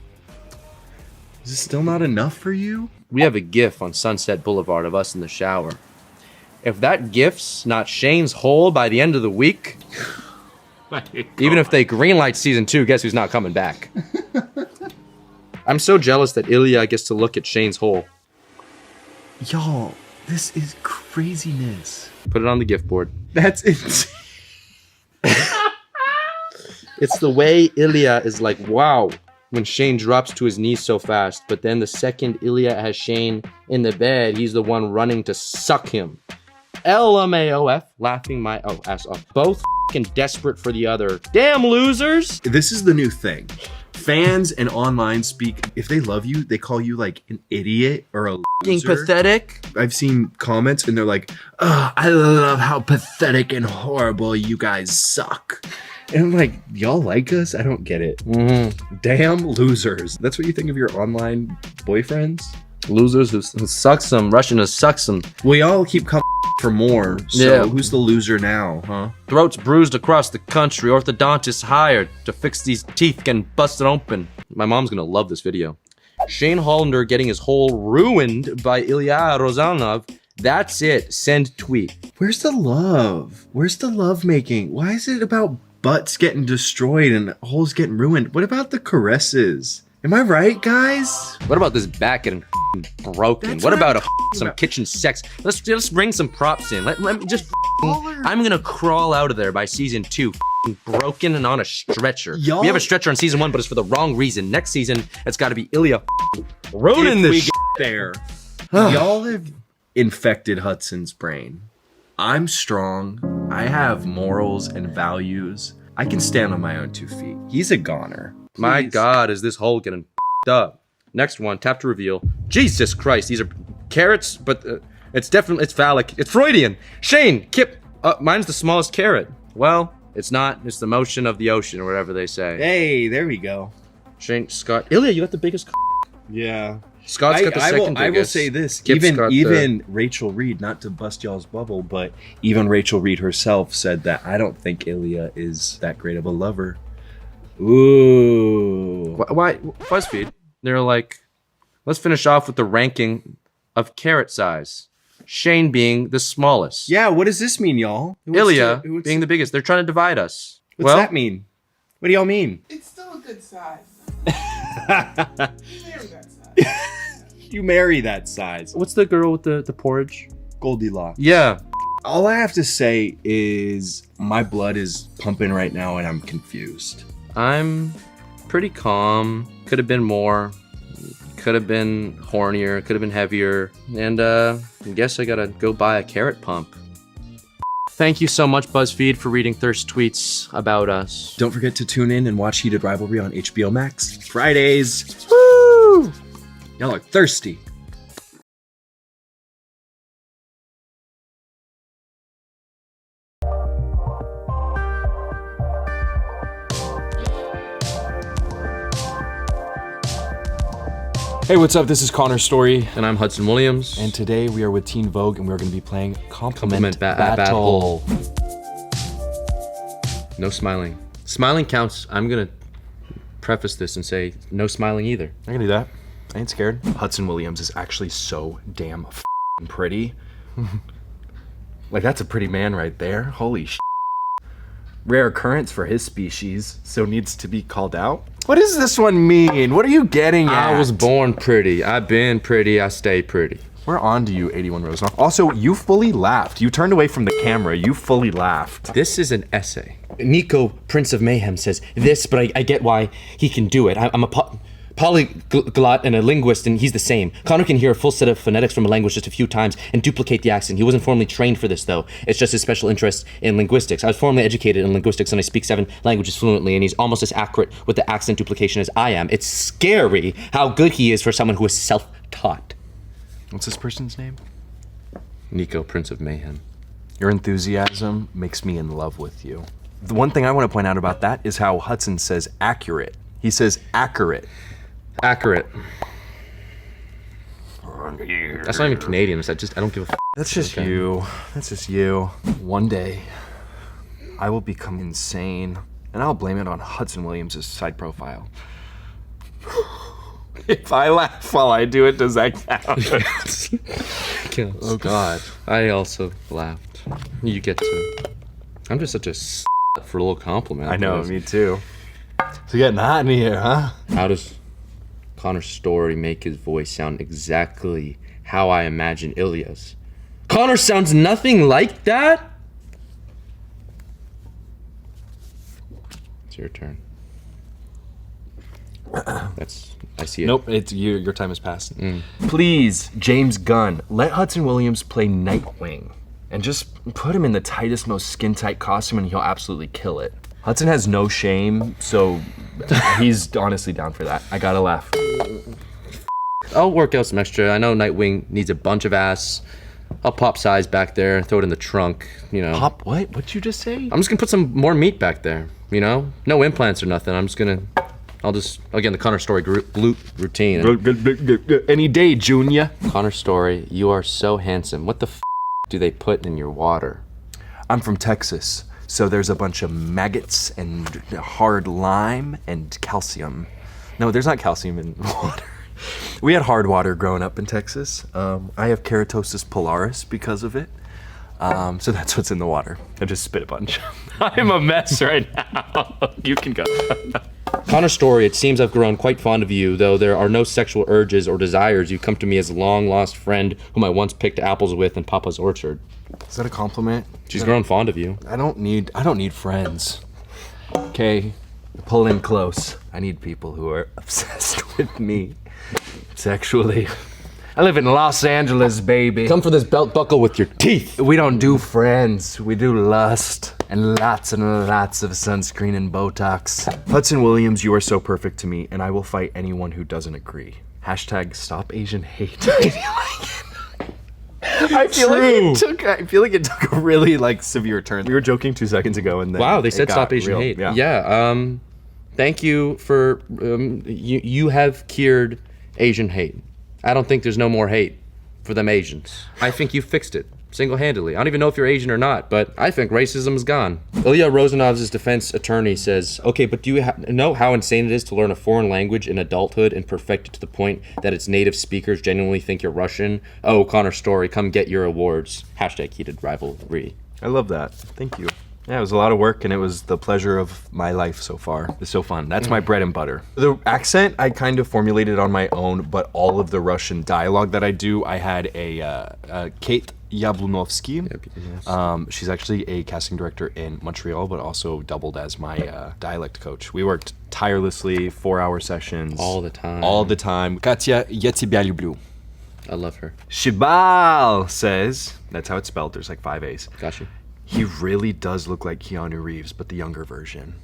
Is this still not enough for you? We have a GIF on Sunset Boulevard of us in the shower. If that GIF's not Shane's hole by the end of the week, even if they greenlight season 2, guess who's not coming back? I'm so jealous that Ilya gets to look at Shane's hole. Y'all, this is craziness. Put it on the gift board. That's insane. It's the way Ilya is like, wow, when Shane drops to his knees so fast. But then the second Ilya has Shane in the bed, he's the one running to suck him. LMAOF, laughing my ass off. Both f***ing desperate for the other. Damn losers! This is the new thing. Fans and online speak, if they love you, they call you like an idiot or a loser. Pathetic. I've seen comments and they're like, oh, I love how pathetic and horrible you guys suck. And I'm like, y'all like us? I don't get it. Mm-hmm. Damn losers. That's what you think of your online boyfriends? Losers who sucks them, rushing to sucks them. Well, y'all keep coming for more. So who's the loser now, huh? Throats bruised across the country, orthodontists hired to fix these teeth getting busted open. My mom's gonna love this video. Shane Hollander getting his hole ruined by Ilya Rozanov. That's it. Send tweet. Where's the love? Where's the love making? Why is it about butts getting destroyed and holes getting ruined? What about the caresses? Am I right, guys? What about this back getting broken? What about some kitchen sex? Let's bring some props in. Let me just. I'm gonna crawl out of there by season 2, broken and on a stretcher. We have a stretcher on season 1, but it's for the wrong reason. Next season, it's got to be Ilya ruining this. We get there, y'all have infected Hudson's brain. I'm strong. I have morals and values. I can stand on my own 2 feet. He's a goner. Please. My God, is this hole getting up? Next one, tap to reveal. Jesus Christ, these are carrots, but it's phallic. It's Freudian. Shane, Kip, mine's the smallest carrot. Well, it's not. It's the motion of the ocean or whatever they say. Hey, there we go. Shane, Scott, Ilya, you got the biggest. Yeah. Scott's got the second biggest. I will say this, even Rachel Reed, not to bust y'all's bubble, but even Rachel Reed herself said that I don't think Ilya is that great of a lover. Ooh. Why? Buzzfeed, they're like, let's finish off with the ranking of carrot size. Shane being the smallest. Yeah, what does this mean, y'all? Ilya being the biggest. They're trying to divide us. What's that mean? What do y'all mean? It's still a good size. You marry that size. What's the girl with the porridge? Goldilocks. Yeah. All I have to say is my blood is pumping right now and I'm confused. I'm pretty calm. Could have been more. Could have been hornier. Could have been heavier. And I guess I gotta go buy a carrot pump. Thank you so much, BuzzFeed, for reading thirst tweets about us. Don't forget to tune in and watch Heated Rivalry on HBO Max. Fridays. Woo! Y'all are thirsty. Hey, what's up? This is Connor Storrie. And I'm Hudson Williams. And today we are with Teen Vogue and we're going to be playing Compliment Battle. No smiling. Smiling counts. I'm going to preface this and say no smiling either. I can do that. I ain't scared. Hudson Williams is actually so damn pretty. Like, that's a pretty man right there. Holy shit. Rare occurrence for his species, so needs to be called out. What does this one mean? What are you getting at? I was born pretty. I've been pretty. I stay pretty. We're on to you, 81 Rosenoff. Also, you fully laughed. You turned away from the camera. You fully laughed. This is an essay. Nico, Prince of Mayhem, says this, but I get why he can do it. I'm a polyglot and a linguist, and he's the same. Connor can hear a full set of phonetics from a language just a few times and duplicate the accent. He wasn't formally trained for this, though. It's just his special interest in linguistics. I was formally educated in linguistics, and I speak 7 languages fluently, and he's almost as accurate with the accent duplication as I am. It's scary how good he is for someone who is self-taught. What's this person's name? Nico, Prince of Mayhem. Your enthusiasm makes me in love with you. The one thing I want to point out about that is how Hudson says accurate. He says accurate. Accurate. That's not even Canadian. I don't give a f. That's just you. That's just you. One day, I will become insane, and I'll blame it on Hudson Williams' side profile. If I laugh while I do it, does that count? Oh God. I also laughed. You get to. I'm just such a for a little compliment. I know, me too. It's getting hot in here, huh? How does Connor Storrie make his voice sound exactly how I imagine Ilya's? Connor sounds nothing like that? It's your turn. I see it. Nope, it's you. Your time has passed. Please, James Gunn, let Hudson Williams play Nightwing, and just put him in the tightest, most skin-tight costume, and he'll absolutely kill it. Hudson has no shame, so he's honestly down for that. I gotta laugh. I'll work out some extra. I know Nightwing needs a bunch of ass. I'll pop size back there, throw it in the trunk, you know. Pop what? What'd you just say? I'm just gonna put some more meat back there, you know? No implants or nothing. Again, the Connor Storrie glute routine. Any day, Junior. Connor Storrie, you are so handsome. What the f do they put in your water? I'm from Texas, so there's a bunch of maggots and hard lime and calcium. No, there's not calcium in water. We had hard water growing up in Texas. I have keratosis pilaris because of it. So that's what's in the water. I just spit a bunch. I'm a mess right now. You can go. Connor Storrie, it seems I've grown quite fond of you, though there are no sexual urges or desires. You come to me as a long-lost friend whom I once picked apples with in Papa's orchard. Is that a compliment? She's grown fond of you. I don't need friends. Okay, pull in close. I need people who are obsessed with me sexually. I live in Los Angeles, baby. Come for this belt buckle with your teeth. We don't do friends. We do lust and lots of sunscreen and Botox. Hudson Williams, you are so perfect to me, and I will fight anyone who doesn't agree. # stop Asian hate. I feel like it took a really severe turn. We were joking 2 seconds ago, and then wow, they said stop Asian hate. Yeah. Thank you for you have cured Asian hate. I don't think there's no more hate for them Asians. I think you fixed it single-handedly. I don't even know if you're Asian or not, but I think racism is gone. Ilya Rosenov's defense attorney says, okay, but do you know how insane it is to learn a foreign language in adulthood and perfect it to the point that its native speakers genuinely think you're Russian? Oh, Connor Storrie, come get your awards. # Heated Rivalry. I love that. Thank you. Yeah, it was a lot of work, and it was the pleasure of my life so far. It's so fun. That's my bread and butter. The accent, I kind of formulated on my own, but all of the Russian dialogue that I do, I had a Kate Yablunovsky. Yes. She's actually a casting director in Montreal, but also doubled as my dialect coach. We worked tirelessly, 4-hour sessions. All the time. All the time. Katya, я тебя люблю. I love her. Shibal says, that's how it's spelled, there's 5 A's. Got you. He really does look like Keanu Reeves, but the younger version.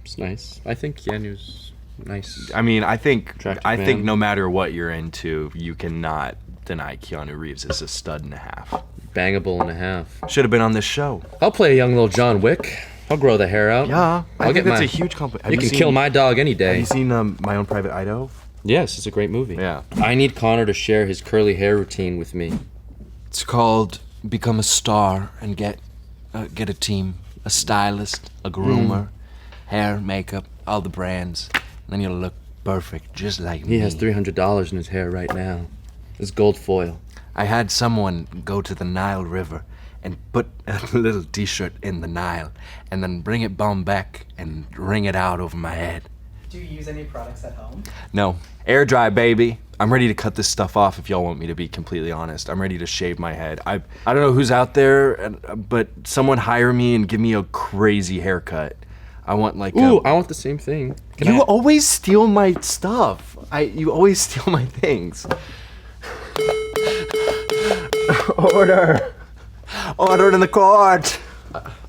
It's nice. I think Keanu's nice. I mean, I think no matter what you're into, you cannot deny Keanu Reeves is a stud and a half. Bangable and a half. Should have been on this show. I'll play a young little John Wick. I'll grow the hair out. Yeah, I think that's a huge compliment. You can kill my dog any day. Have you seen My Own Private Idaho? Yes, it's a great movie. Yeah. I need Connor to share his curly hair routine with me. It's called Become a Star and get a team, a stylist, a groomer, hair, makeup, all the brands, and then you'll look perfect, just like me. He has $300 in his hair right now. It's gold foil. I had someone go to the Nile River and put a little t-shirt in the Nile and then bring it bomb back and wring it out over my head. Do you use any products at home? No. Air dry, baby. I'm ready to cut this stuff off if y'all want me to be completely honest. I'm ready to shave my head. I don't know who's out there, but someone hire me and give me a crazy haircut. I want like I want the same thing. You always steal my stuff. You always steal my things. Order in the court.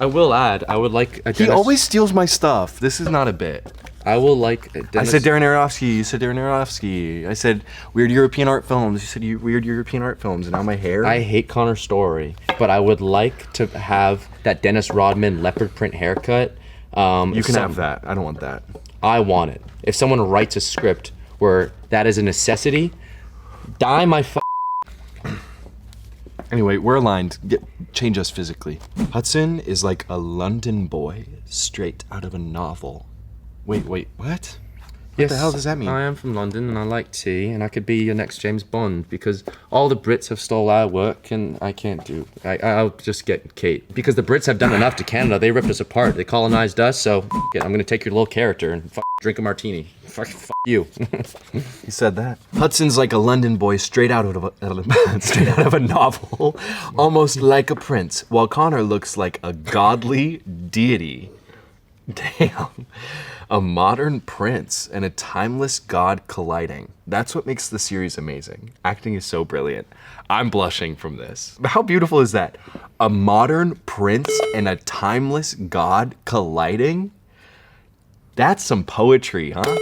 I will add, I would like a He always steals my stuff. This is not a bit. I will like I said Darren Aronofsky, you said Darren Aronofsky. I said weird European art films, you said weird European art films, and now my hair. I hate Connor Storrie, but I would like to have that Dennis Rodman leopard print haircut. You can have that. I don't want that. I want it. If someone writes a script where that is a necessity, dye my Anyway, we're aligned. Change us physically. Hudson is like a London boy straight out of a novel. Wait, what? What the hell does that mean? I am from London and I like tea, and I could be your next James Bond because all the Brits have stole our work and I can't do. I'll just get Kate. Because the Brits have done enough to Canada. They ripped us apart. They colonized us, so I'm gonna take your little character and drink a martini. Fuck you. He said that. Hudson's like a London boy straight out of a novel, almost like a prince, while Connor looks like a godly deity. Damn. A modern prince and a timeless god colliding. That's what makes the series amazing. Acting is so brilliant. I'm blushing from this. How beautiful is that? A modern prince and a timeless god colliding? That's some poetry, huh?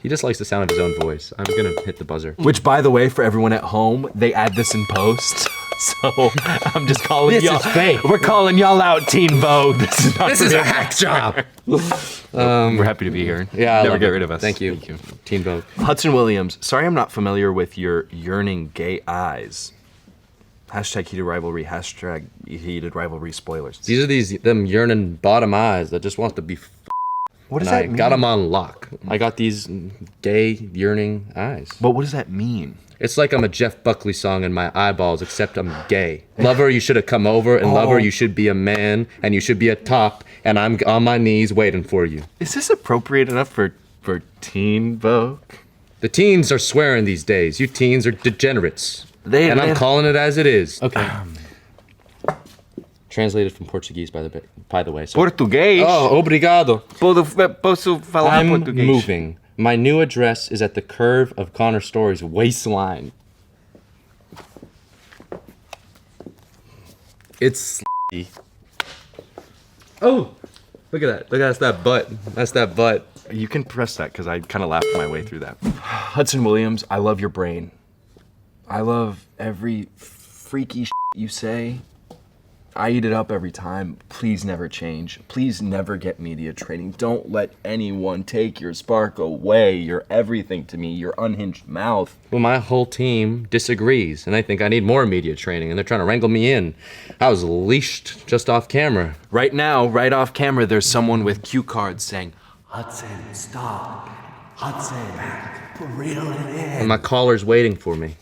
He just likes the sound of his own voice. I'm gonna hit the buzzer. Which, by the way, for everyone at home, they add this in post. So I'm just calling y'all. This is fake. We're calling y'all out, Teen Vogue. This is a hack job. We're happy to be here. Yeah, never get rid of us. Thank you. Teen Vogue. Hudson Williams. Sorry, I'm not familiar with your yearning gay eyes. Hashtag heated rivalry. Hashtag heated rivalry spoilers. These are them yearning bottom eyes that just want to be. What does that mean? I got them on lock. I got these gay yearning eyes. But what does that mean? It's like I'm a Jeff Buckley song in my eyeballs, except I'm gay. Lover, you should have come over, and lover, you should be a man, and you should be a top, and I'm on my knees waiting for you. Is this appropriate enough for Teen Vogue? The teens are swearing these days. You teens are degenerates. I'm calling it as it is. Okay. Translated from Portuguese, by the way. So. Português? Oh, obrigado. Posso falar I'm português? moving. My new address is at the curve of Connor Storrie's waistline. It's Oh, look at that. That's that butt. That's that butt. You can press that because I kind of laughed my way through that. Hudson Williams, I love your brain. I love every freaky you say. I eat it up every time. Please never change. Please never get media training. Don't let anyone take your spark away. You're everything to me. Your unhinged mouth. Well, my whole team disagrees, and they think I need more media training, and they're trying to wrangle me in. I was leashed just off camera. Right now, right off camera, there's someone with cue cards saying, Hudson, stop. Hudson, reel it in. And my caller's waiting for me,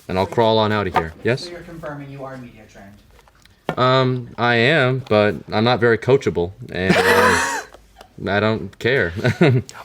and I'll crawl on out of here. Yes? So you're confirming you are media trained? I am, but I'm not very coachable, and I don't care.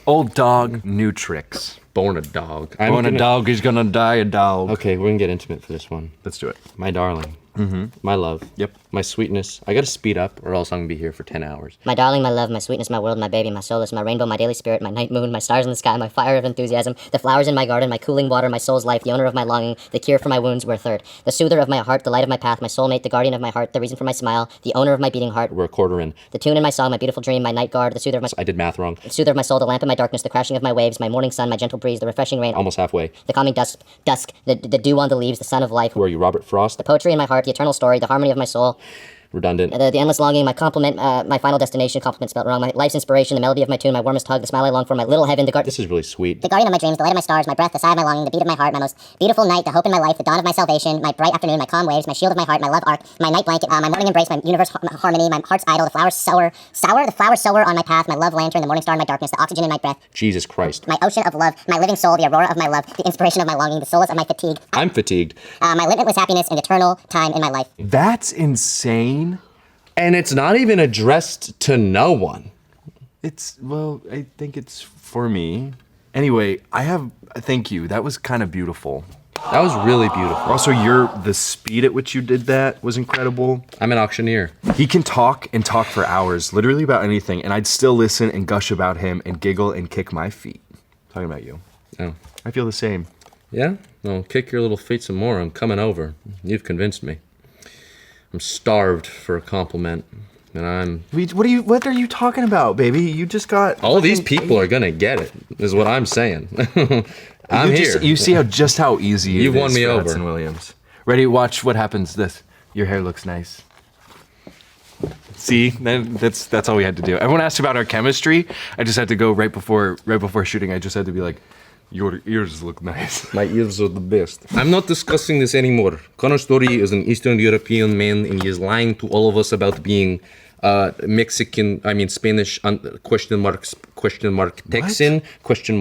Old dog, new tricks. Born a dog. Born a dog is gonna die a dog. Okay, we're gonna get intimate for this one. Let's do it. My darling. Mm-hmm. My love. Yep. My sweetness. I gotta speed up, or else I'm gonna be here for 10 hours. My darling, my love, my sweetness, my world, my baby, my solace, my rainbow, my daily spirit, my night moon, my stars in the sky, my fire of enthusiasm, the flowers in my garden, my cooling water, my soul's life, the owner of my longing, the cure for my wounds, we're a third. The soother of my heart, the light of my path, my soulmate, the guardian of my heart, the reason for my smile, the owner of my beating heart. We're a quarter in. The tune in my song, my beautiful dream, my night guard, the soother of my... I did math wrong. The soother of my soul, the lamp in my darkness, the crashing of my waves, my morning sun, my gentle breeze, the refreshing rain. Almost halfway. The calming dusk, the dew on the leaves, the sun of life. Who are you, Robert Frost? The poetry in my heart, the eternal story, the harmony of my soul. redundant. The endless longing, my compliment, my final destination, compliment spelled wrong, my life's inspiration, the melody of my tune, my warmest hug, the smile I long for, my little heaven, This is really sweet. the guardian of my dreams, the light of my stars, my breath, the sigh of my longing, the beat of my heart, my most beautiful night, the hope in my life, the dawn of my salvation, my bright afternoon, my calm waves, my shield of my heart, my love arc, my night blanket, my morning embrace, my universe harmony, my heart's idol, the flower sower, on my path, my love lantern, the morning star in my darkness, the oxygen in my breath, Jesus Christ. my ocean of love, my living soul, the aurora of my love, the inspiration of my longing, the solace of my fatigue, I'm fatigued. my limitless happiness and eternal time in my life. That's insane. And it's not even addressed to no one. Well, I think it's for me. Anyway, thank you. That was kind of beautiful. That was really beautiful. Also, the speed at which you did that was incredible. I'm an auctioneer. He can talk for hours, literally about anything, and I'd still listen and gush about him and giggle and kick my feet. Talking about you. Oh. I feel the same. Yeah? Well, kick your little feet some more. I'm coming over. You've convinced me. I'm starved for a compliment. And What are you talking about, baby? You just got... All these people are gonna get it, is what I'm saying. I'm here. You see just how easy it is. You've won me for over. Hudson Williams. Ready? Watch what happens. Your hair looks nice. See, that's all we had to do. Everyone asked about our chemistry. I just had to go right before shooting. I just had to be like, your ears look nice. My ears are the best. I'm not discussing this anymore. Connor Storrie is an Eastern European man, and he is lying to all of us about being Spanish, Texan, question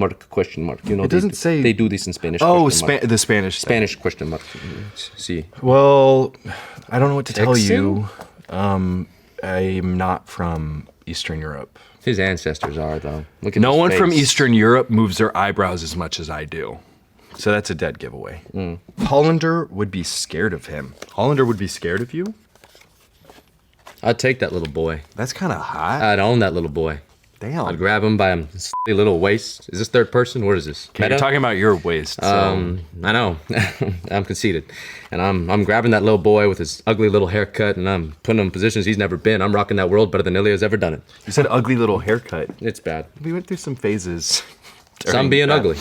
mark. You know, it doesn't say... They do this in Spanish. Oh, the Spanish. Spanish question mark. See. Well, I don't know what to tell you. I'm not from Eastern Europe. His ancestors are, though. Look at no his one face. from Eastern Europe moves their eyebrows as much as I do. So that's a dead giveaway. Hollander would be scared of him. Hollander would be scared of you? I'd take that little boy. That's kind of hot. I'd own that little boy. Damn. I'd grab him by his little waist. Is this third person? What is this? Okay, you're talking about your waist. So. I know. I'm conceited. And I'm grabbing that little boy with his ugly little haircut, and I'm putting him in positions he's never been. I'm rocking that world better than Ilya's ever done it. You said ugly little haircut. It's bad. We went through some phases. Some being ugly.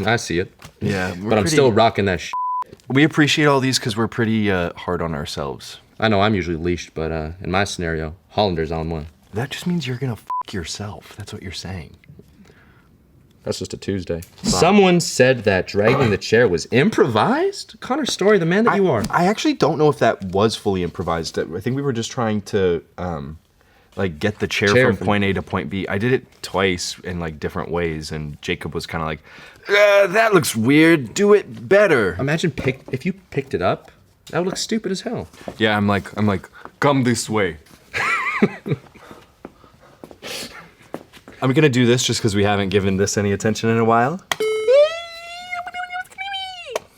I see it. Yeah. But I'm still rocking that We appreciate all these because we're pretty hard on ourselves. I know I'm usually leashed, but in my scenario, Hollander's on one. That just means you're gonna f yourself. That's what you're saying. That's just a Tuesday. Someone said that dragging the chair was improvised? Connor Storrie, the man that you are. I actually don't know if that was fully improvised. I think we were just trying to get the chair from point A to point B. I did it twice in different ways, and Jacob was kind of like, that looks weird. Do it better. Imagine if you picked it up, that would look stupid as hell. Yeah, I'm like, come this way. I'm gonna do this just because we haven't given this any attention in a while.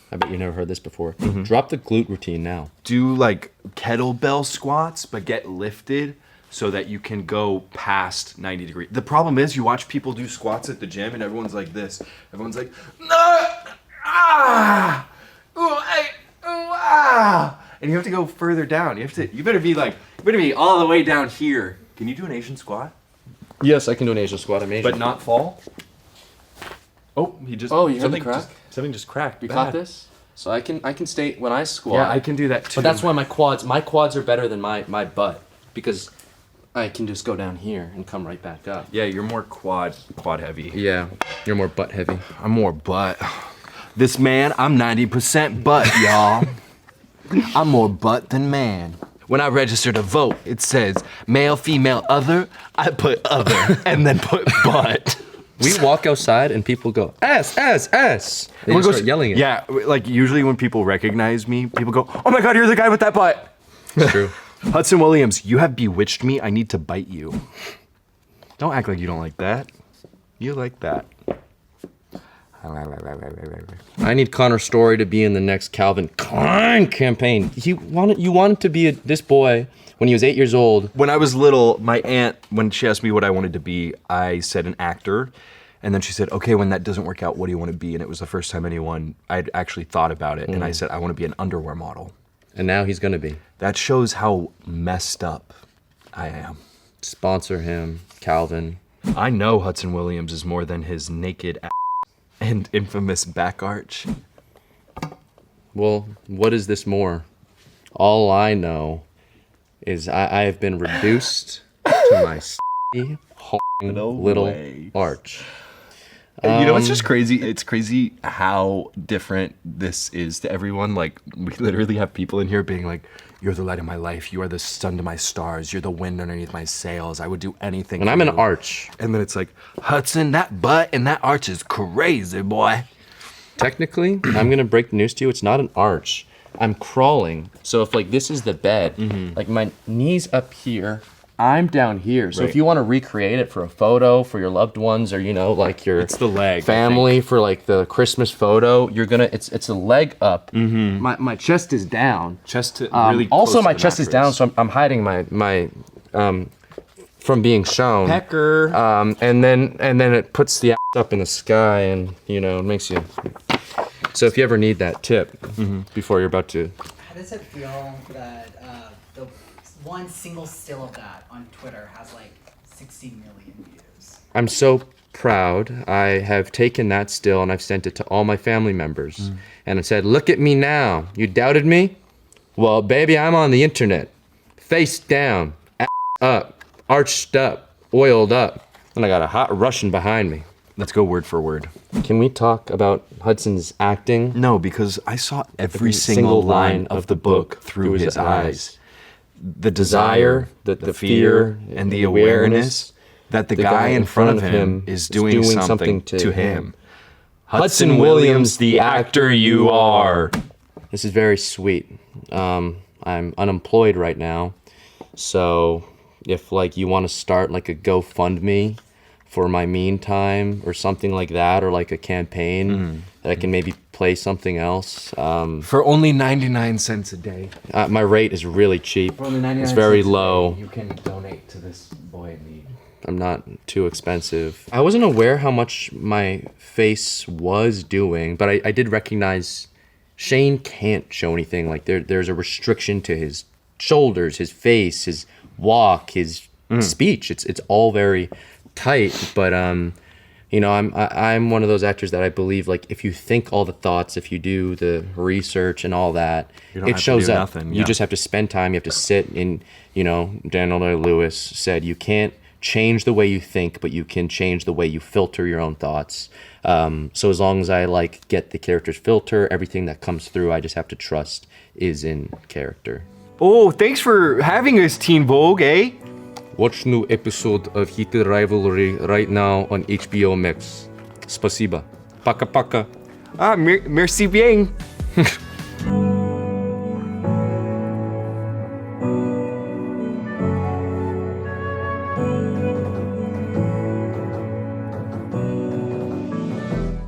I bet you never heard this before. Drop the glute routine now. Do kettlebell squats, but get lifted so that you can go past 90 degrees. The problem is you watch people do squats at the gym and everyone's like this. Everyone's like, ah, ooh, ah. And you have to go further down. You better be all the way down here. Can you do an Asian squat? Yes, I can do an Asian squat. I'm Asian. But not fall? Oh, you heard the crack? Something just cracked. You caught this? So I can stay when I squat. Yeah, I can do that too. But that's why my quads are better than my butt, because I can just go down here and come right back up. Yeah, you're more quad heavy. Yeah, you're more butt heavy. I'm more butt. This man, I'm 90% butt, y'all. I'm more butt than man. When I register to vote, it says male, female, other. I put other and then put butt. We walk outside and people go, S, S, S. They just start yelling it. Yeah, usually when people recognize me, people go, oh my God, you're the guy with that butt. It's true. Hudson Williams, you have bewitched me. I need to bite you. Don't act like you don't like that. You like that. I need Connor Storrie to be in the next Calvin Klein campaign. You wanted to be this boy when he was 8 years old. When I was little, my aunt, when she asked me what I wanted to be, I said an actor. And then she said, okay, when that doesn't work out, what do you want to be? And it was the first time I'd actually thought about it. And I said, I want to be an underwear model. And now he's going to be. That shows how messed up I am. Sponsor him, Calvin. I know Hudson Williams is more than his naked ass and infamous back arch. Well, what is this more? All I know is I have been reduced to my little arch. And you know, it's just crazy. It's crazy how different this is to everyone. Like, we literally have people in here being like, "You're the light of my life. You are the sun to my stars. You're the wind underneath my sails. I would do anything." And I'm an arch. And then it's like, Hudson, that butt and that arch is crazy, boy. Technically, I'm gonna break the news to you. It's not an arch. I'm crawling. So if like this is the bed, like my knees up here, I'm down here. So if you want to recreate it for a photo for your loved ones, or you know, like your it's the leg family for like the Christmas photo, you're gonna it's a leg up. My chest is down. Chest to really also close my to the chest is down, so I'm hiding my from being shown. Pecker. And then it puts the ass up in the sky, and you know, it makes you. So if you ever need that tip before you're about to. How does it feel that the one single still of that on Twitter has like 60 million views? I'm so proud. I have taken that still and I've sent it to all my family members. And I said, "Look at me now. You doubted me? Well, baby, I'm on the internet. Face down, ass up, arched up, oiled up. And I got a hot Russian behind me." Let's go word for word. Can we talk about Hudson's acting? No, because I saw every single line of the book through his eyes. The desire, the fear, and the awareness that the guy in front of him is doing something to him. Hudson Williams, the actor you are. This is very sweet. I'm unemployed right now. So if like you want to start like a GoFundMe for my mean time or something like that, or like a campaign that I can maybe play something else. For only 99 cents a day. My rate is really cheap. For only 99 it's very cents a low. day, you can donate to this boy in need. I'm not too expensive. I wasn't aware how much my face was doing, but I did recognize Shane can't show anything. Like there's a restriction to his shoulders, his face, his walk, his speech. It's all very tight, but you know, I'm one of those actors that I believe like if you think all the thoughts, if you do the research and all that, it shows up. You just have to spend time. You have to sit in. You know, Daniel Day-Lewis said you can't change the way you think, but you can change the way you filter your own thoughts. So as long as I like get the character's filter, everything that comes through, I just have to trust is in character. Oh, thanks for having us, Teen Vogue, eh? Watch new episode of Heated Rivalry right now on HBO Max. Spasiba. Paka paka. Merci bien.